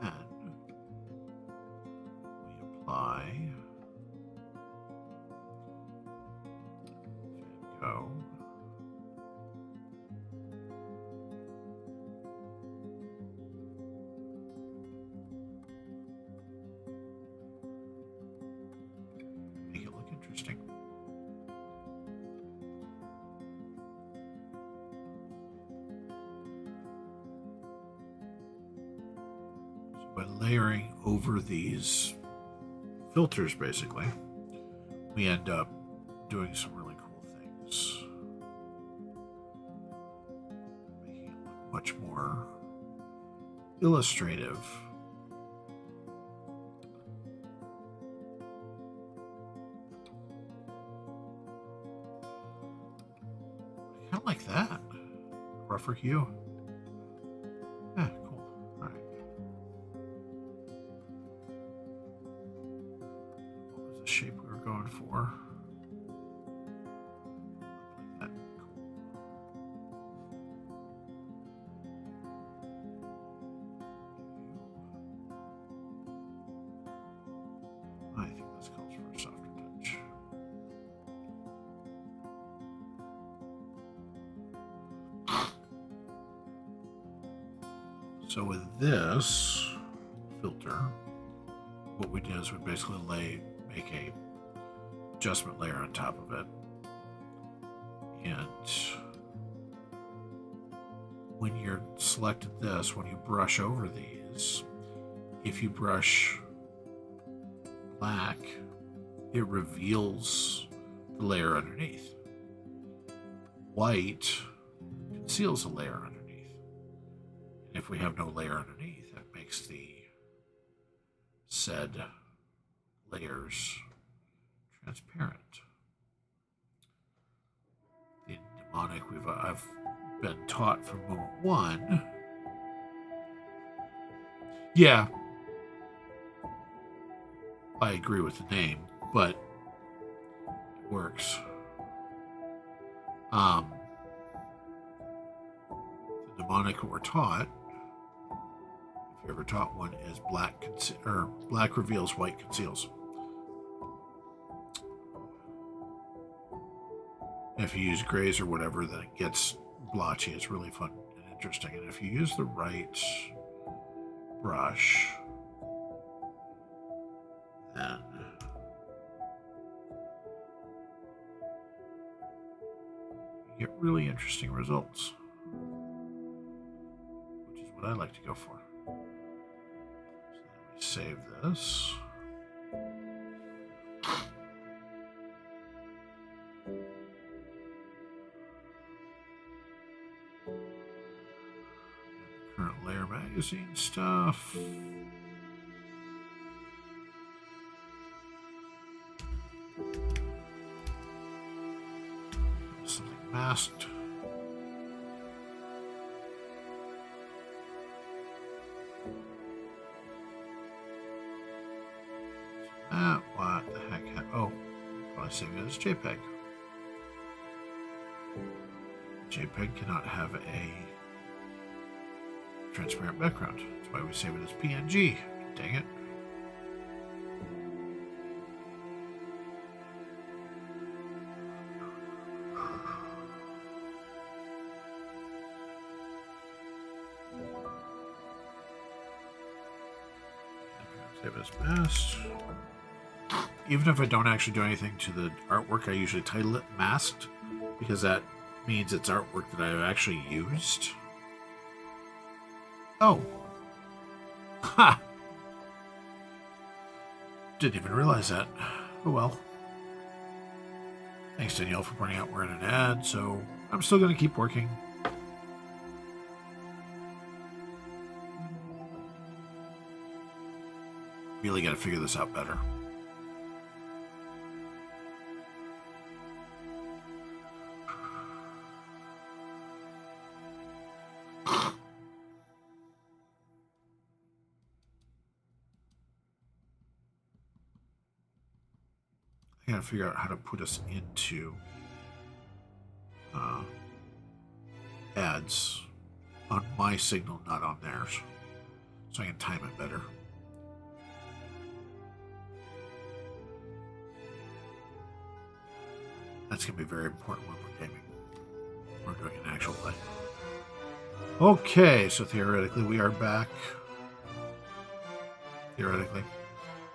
And then we apply Van Gogh. Interesting. So by layering over these filters, basically, we end up doing some really cool things. Making it look much more illustrative. like that. Rougher hue. Yeah, cool. All right. What was the shape we were going for? Like that. Cool. I think this calls for a softer touch. So with this filter, what we did is we basically make a adjustment layer on top of it. And when you're selected this, when you brush over these, if you brush black, it reveals the layer underneath. White conceals the layer underneath. And if we have no layer underneath, that makes the said layers transparent. In demonic, I've been taught from move 1. Yeah, I agree with the name, but it works. The demonic we're taught, if you ever taught one, is black reveals, white conceals. If you use grays or whatever, then it gets blotchy. It's really fun and interesting. And if you use the right brush, then you get really interesting results, which is what I like to go for. So let me save this. Current Lair magazine stuff. Something masked. What the heck? Oh, probably save it as JPEG. JPEG cannot have a transparent background. That's why we save it as PNG. Dang it. Save as masked. Even if I don't actually do anything to the artwork, I usually title it masked, because that means it's artwork that I've actually used. Oh. Ha! Didn't even realize that. Oh well. Thanks, Danielle, for pointing out we're in an ad, so I'm still going to keep working. Really got to figure this out better. I gotta figure out how to put us into ads on my signal, not on theirs, so I can time it better. That's gonna be very important when we're gaming. We're doing an actual play. Okay, so theoretically we are back. Theoretically.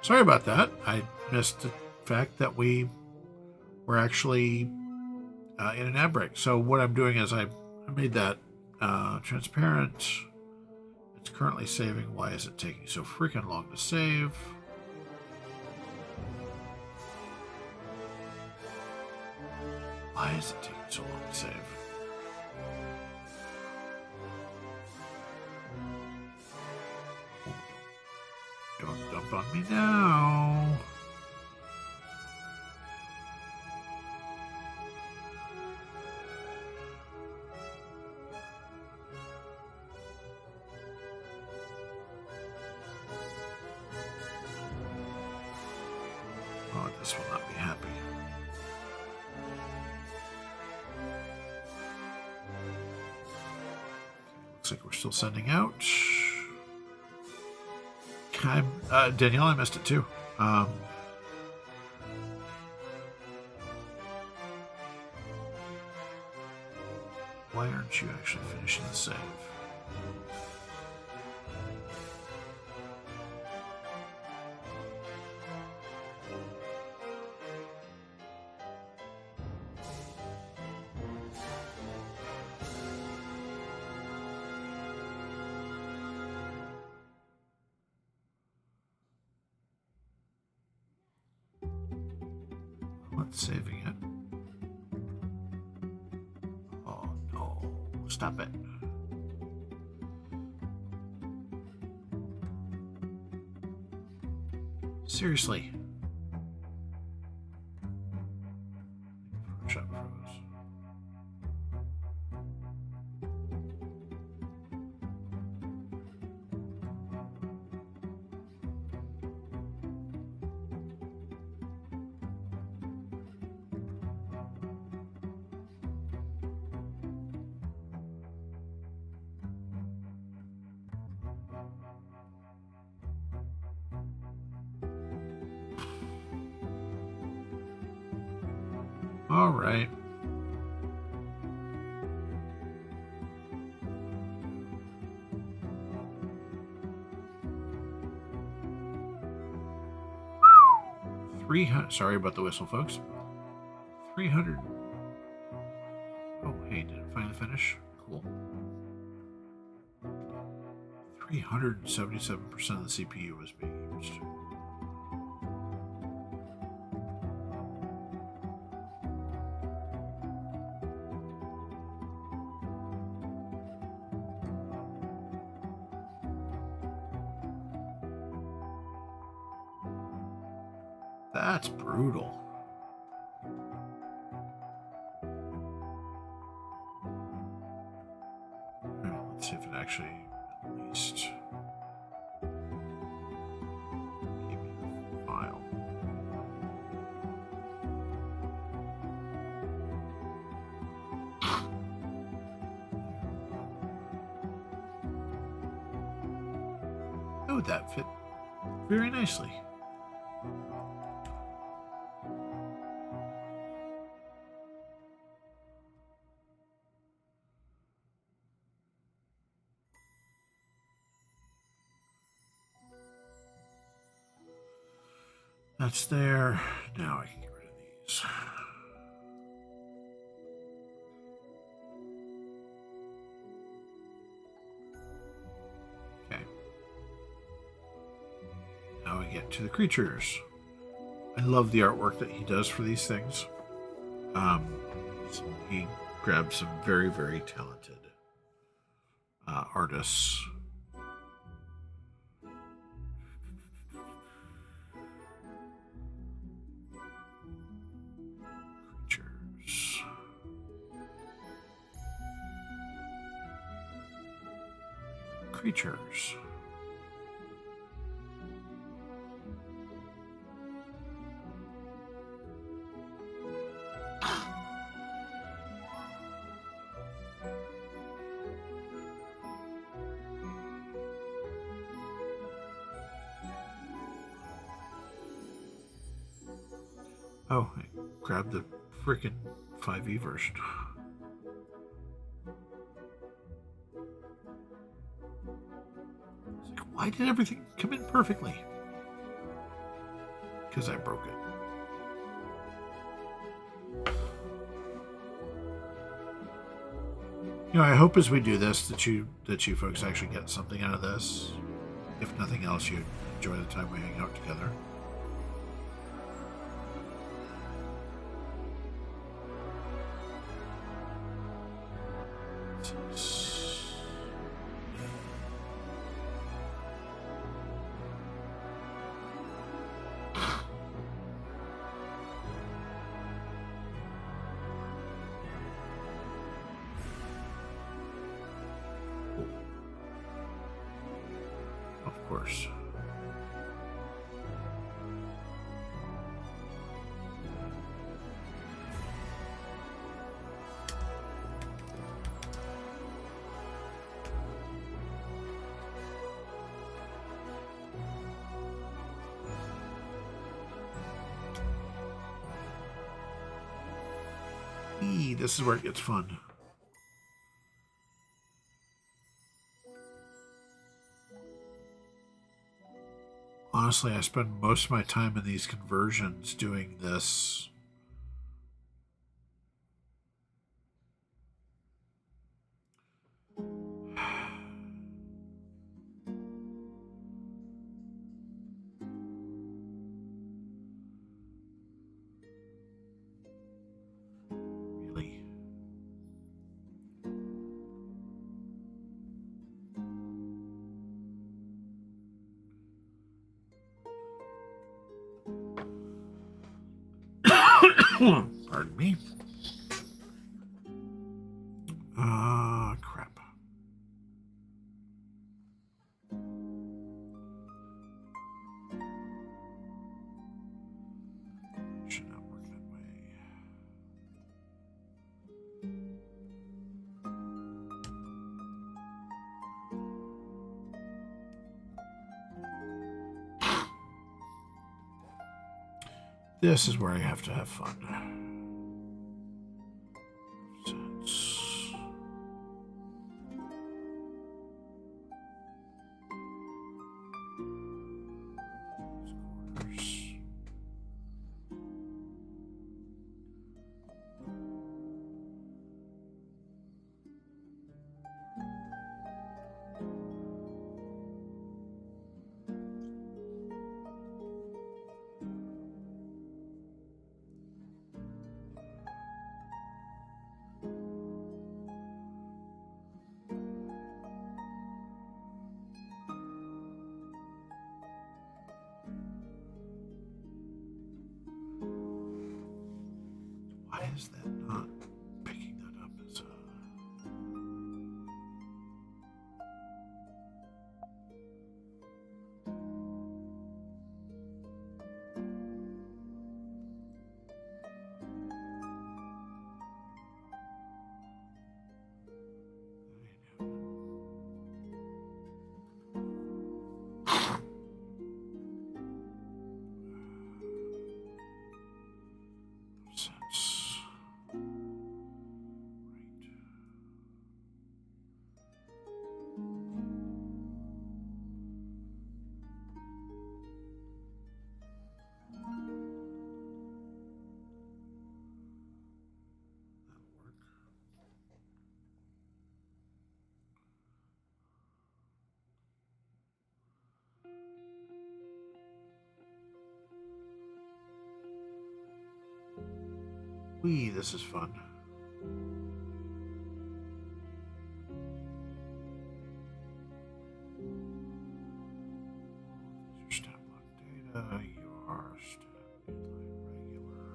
Sorry about that. I missed the fact that we were actually in an ad break. So what I'm doing is I made that transparent. It's currently saving. Why is it taking so freaking long to save? Why is it taking so long to save? Don't dump on me now. This will not be happy. Looks like we're still sending out. Danielle, I missed it too. Why aren't you actually finishing the save? Saving it. Oh no, stop it. Seriously. Photoshop froze. All right. Sorry about the whistle, folks. 300. Oh, hey, did it finally finish? Cool. 377% of the CPU was being used. That's brutal. All right, let's see if it actually at least gave me the file. Oh, that fit very nicely. That's there. Now I can get rid of these. Okay. Now we get to the creatures. I love the artwork that he does for these things. He grabs some very, very talented artists. Creatures. Oh, I grabbed the frickin' 5e version. It's like, why did everything come in perfectly? Because I broke it. You know, I hope as we do this that you folks actually get something out of this. If nothing else, you enjoy the time we hang out together. Of course. This is where it gets fun. Honestly, I spend most of my time in these conversions doing this. Really? Pardon me. Crap. Should not work that way. This is where I have to have fun. Why is that not picking that up as a... sense. Wee, this is fun. Your step on data, your step inline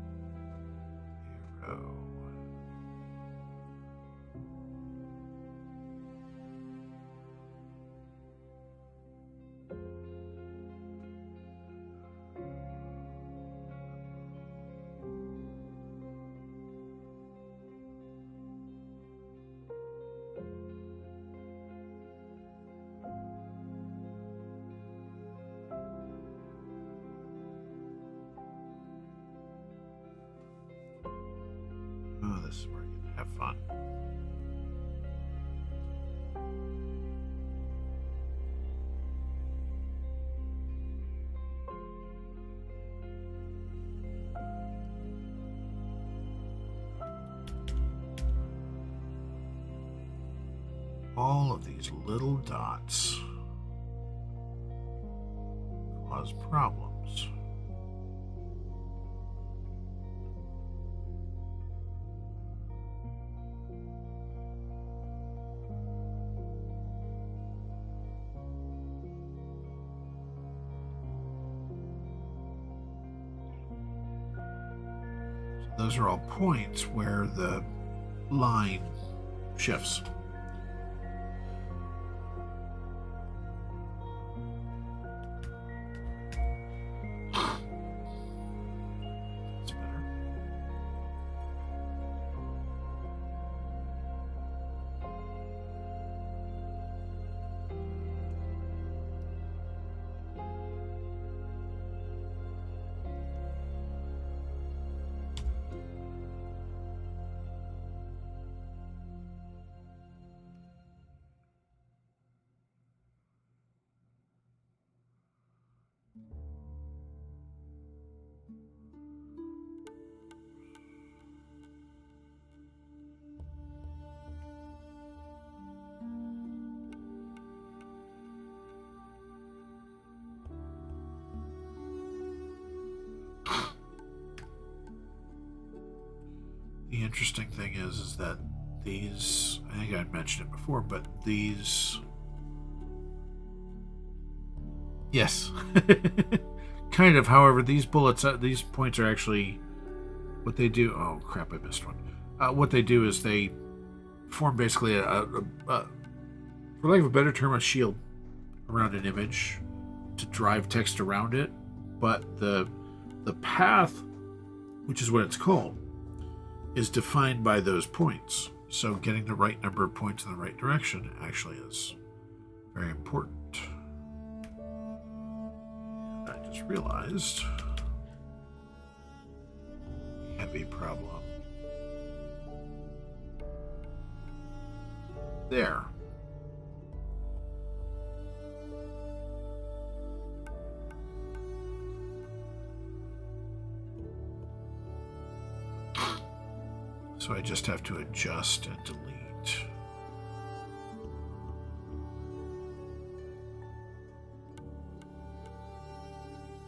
regular arrow. Oh, this is where you can have fun. All of these little dots cause problems. So those are all points where the line shifts. The interesting thing is that these, I think I mentioned it before, but these, yes, kind of. However, these bullets, these points are actually what they do. Oh crap, I missed one. What they do is they form basically for lack of a better term, a shield around an image to drive text around it. But the path, which is what it's called, is defined by those points. So getting the right number of points in the right direction actually is very important. I just realized we have a problem there. So I just have to adjust and delete.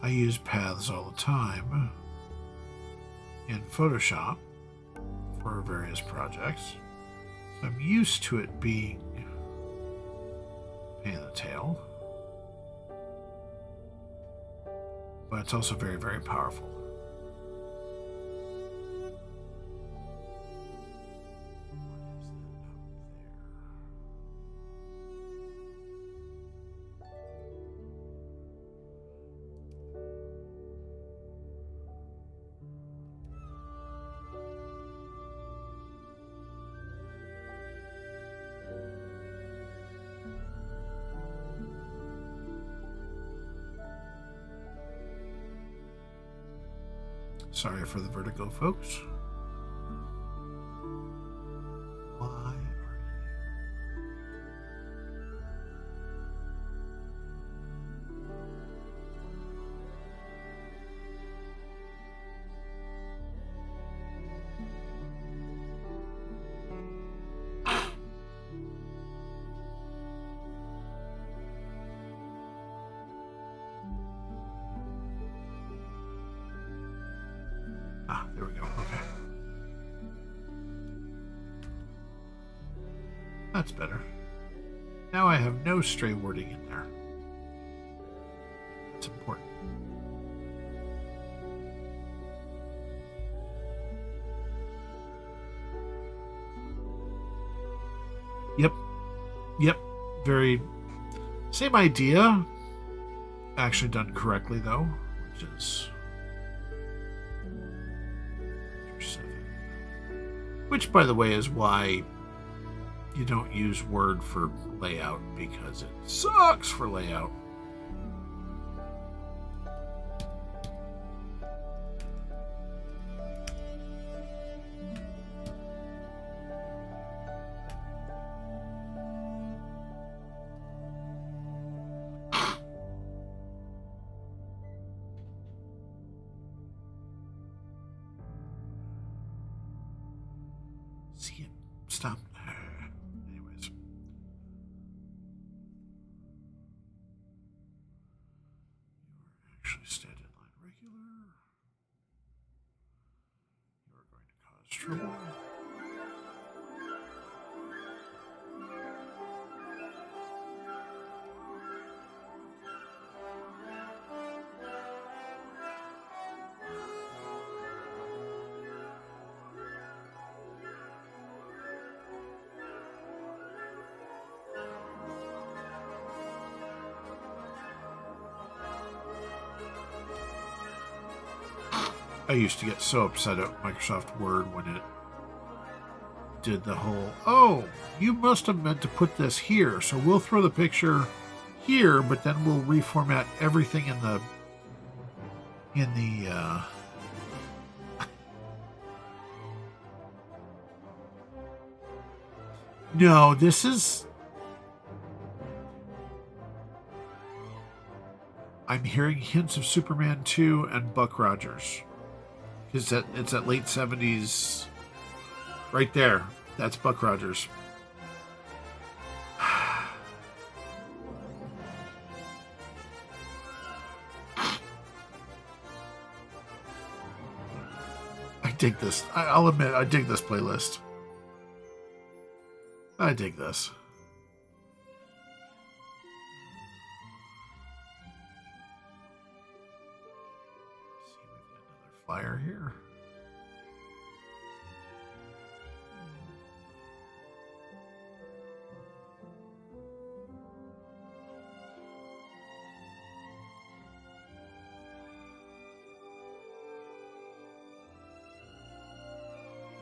I use paths all the time in Photoshop for various projects. So I'm used to it being a pain in the tail. But it's also very, very powerful. Sorry for the vertigo, folks. Why are you? There we go. Okay. That's better. Now I have no stray wording in there. It's important. Yep. Very same idea. Actually done correctly though, which is which, by the way, is why you don't use Word for layout, because it sucks for layout. See it. Stop. Anyways. You are actually standing line regular. You are going to cause trouble. I used to get so upset at Microsoft Word when it did the whole, oh, you must have meant to put this here, so we'll throw the picture here, but then we'll reformat everything in the No, this is, I'm hearing hints of Superman 2 and Buck Rogers. It's that late 70s. Right there. That's Buck Rogers. dig this. I'll admit, I dig this playlist. I dig this. Let's see, we've got another flyer here.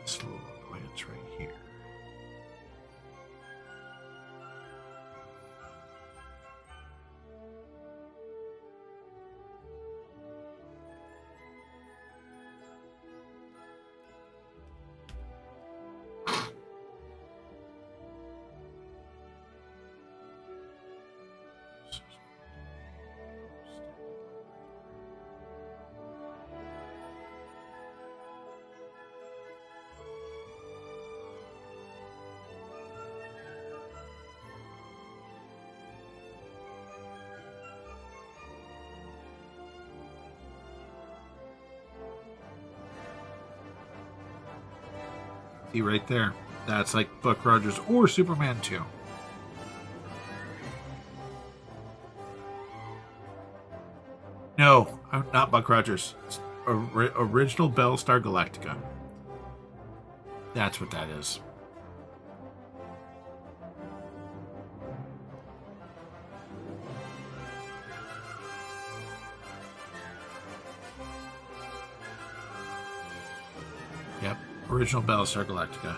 This little annoyance right here. See right there. That's like Buck Rogers or Superman 2. No, I'm not Buck Rogers. It's original Battlestar Galactica. That's what that is. Yep, original Battlestar Galactica.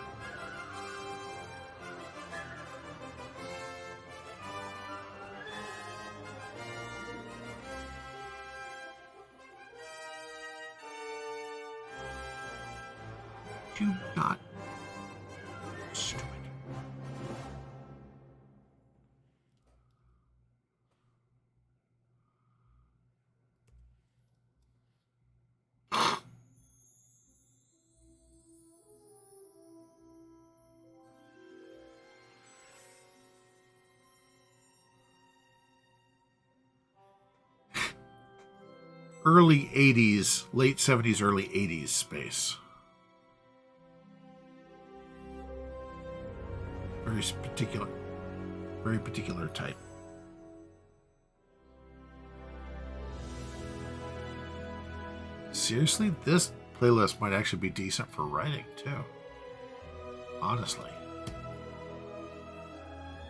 Do not. Stupid. Early 80s, late 70s, early 80s space. Very particular type. Seriously, this playlist might actually be decent for writing too. Honestly,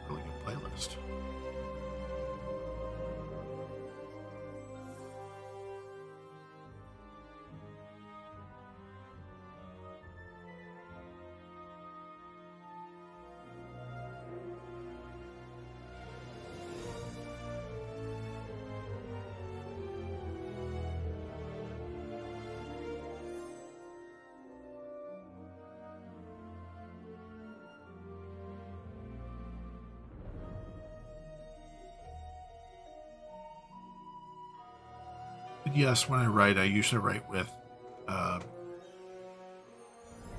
really good playlist. But yes, when I write, I usually write with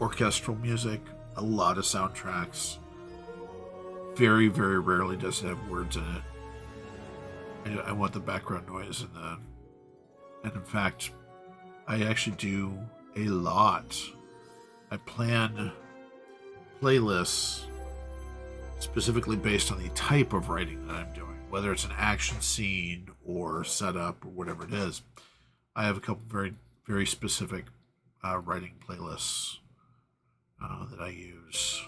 orchestral music, a lot of soundtracks. Very, very rarely does it have words in it. I want the background noise and in fact, I actually do a lot. I plan playlists specifically based on the type of writing that I'm doing, whether it's an action scene or setup or whatever it is. I have a couple very, very specific writing playlists that I use.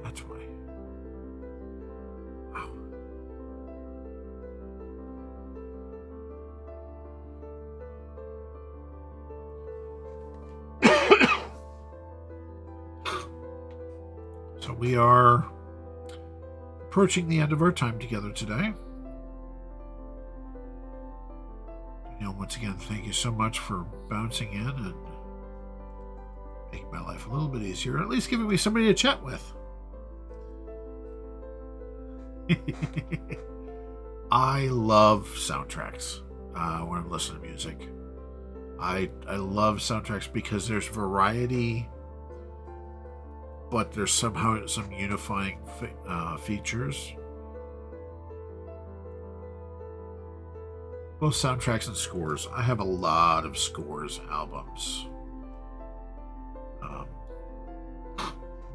That's why. Wow. So we are approaching the end of our time together today. Once again, thank you so much for bouncing in and making my life a little bit easier, or at least giving me somebody to chat with. I love soundtracks when I'm listening to music. I love soundtracks because there's variety, but there's somehow some unifying features. Both soundtracks and scores. I have a lot of scores albums.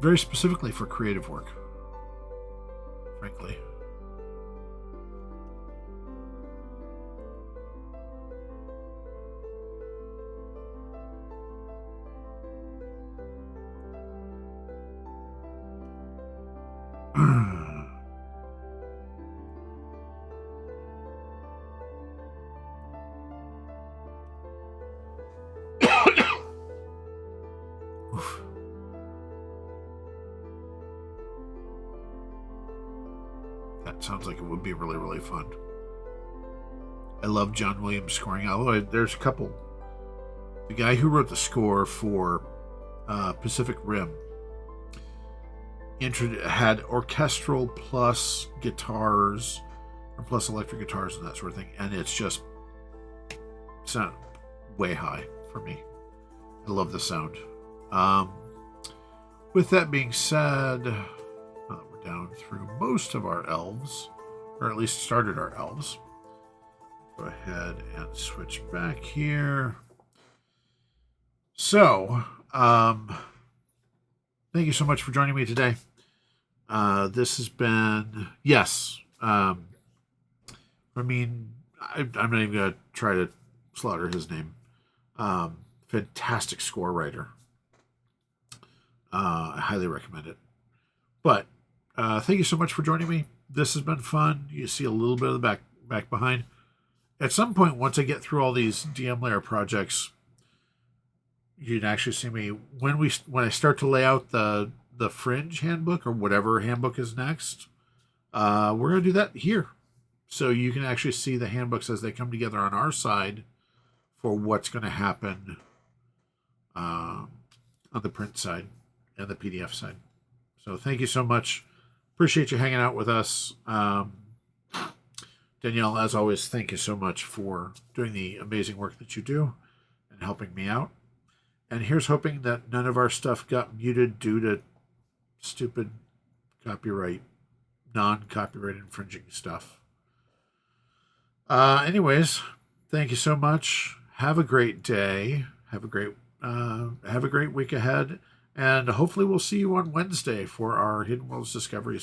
Very specifically for creative work, frankly. Oof. That sounds like it would be really, really fun. I love John Williams scoring, although there's a couple. The guy who wrote the score for Pacific Rim had orchestral plus guitars, or plus electric guitars and that sort of thing, and it's just sound way high for me. I love the sound. With that being said, we're down through most of our elves, or at least started our elves. Go ahead and switch back here. So, thank you so much for joining me today. This has been, yes, I'm not even going to try to slaughter his name. Fantastic score writer. I highly recommend it. But thank you so much for joining me. This has been fun. You see a little bit of the back behind. At some point, once I get through all these DM Lair projects, you can actually see me when I start to lay out the Fringe handbook or whatever handbook is next. We're going to do that here, so you can actually see the handbooks as they come together on our side for what's going to happen on the print side and the PDF side. So thank you so much. Appreciate you hanging out with us. Danielle, as always, thank you so much for doing the amazing work that you do and helping me out. And here's hoping that none of our stuff got muted due to stupid non-copyright infringing stuff. Anyways, thank you so much. Have a great day. Have a great week ahead. And hopefully we'll see you on Wednesday for our Hidden Worlds Discoveries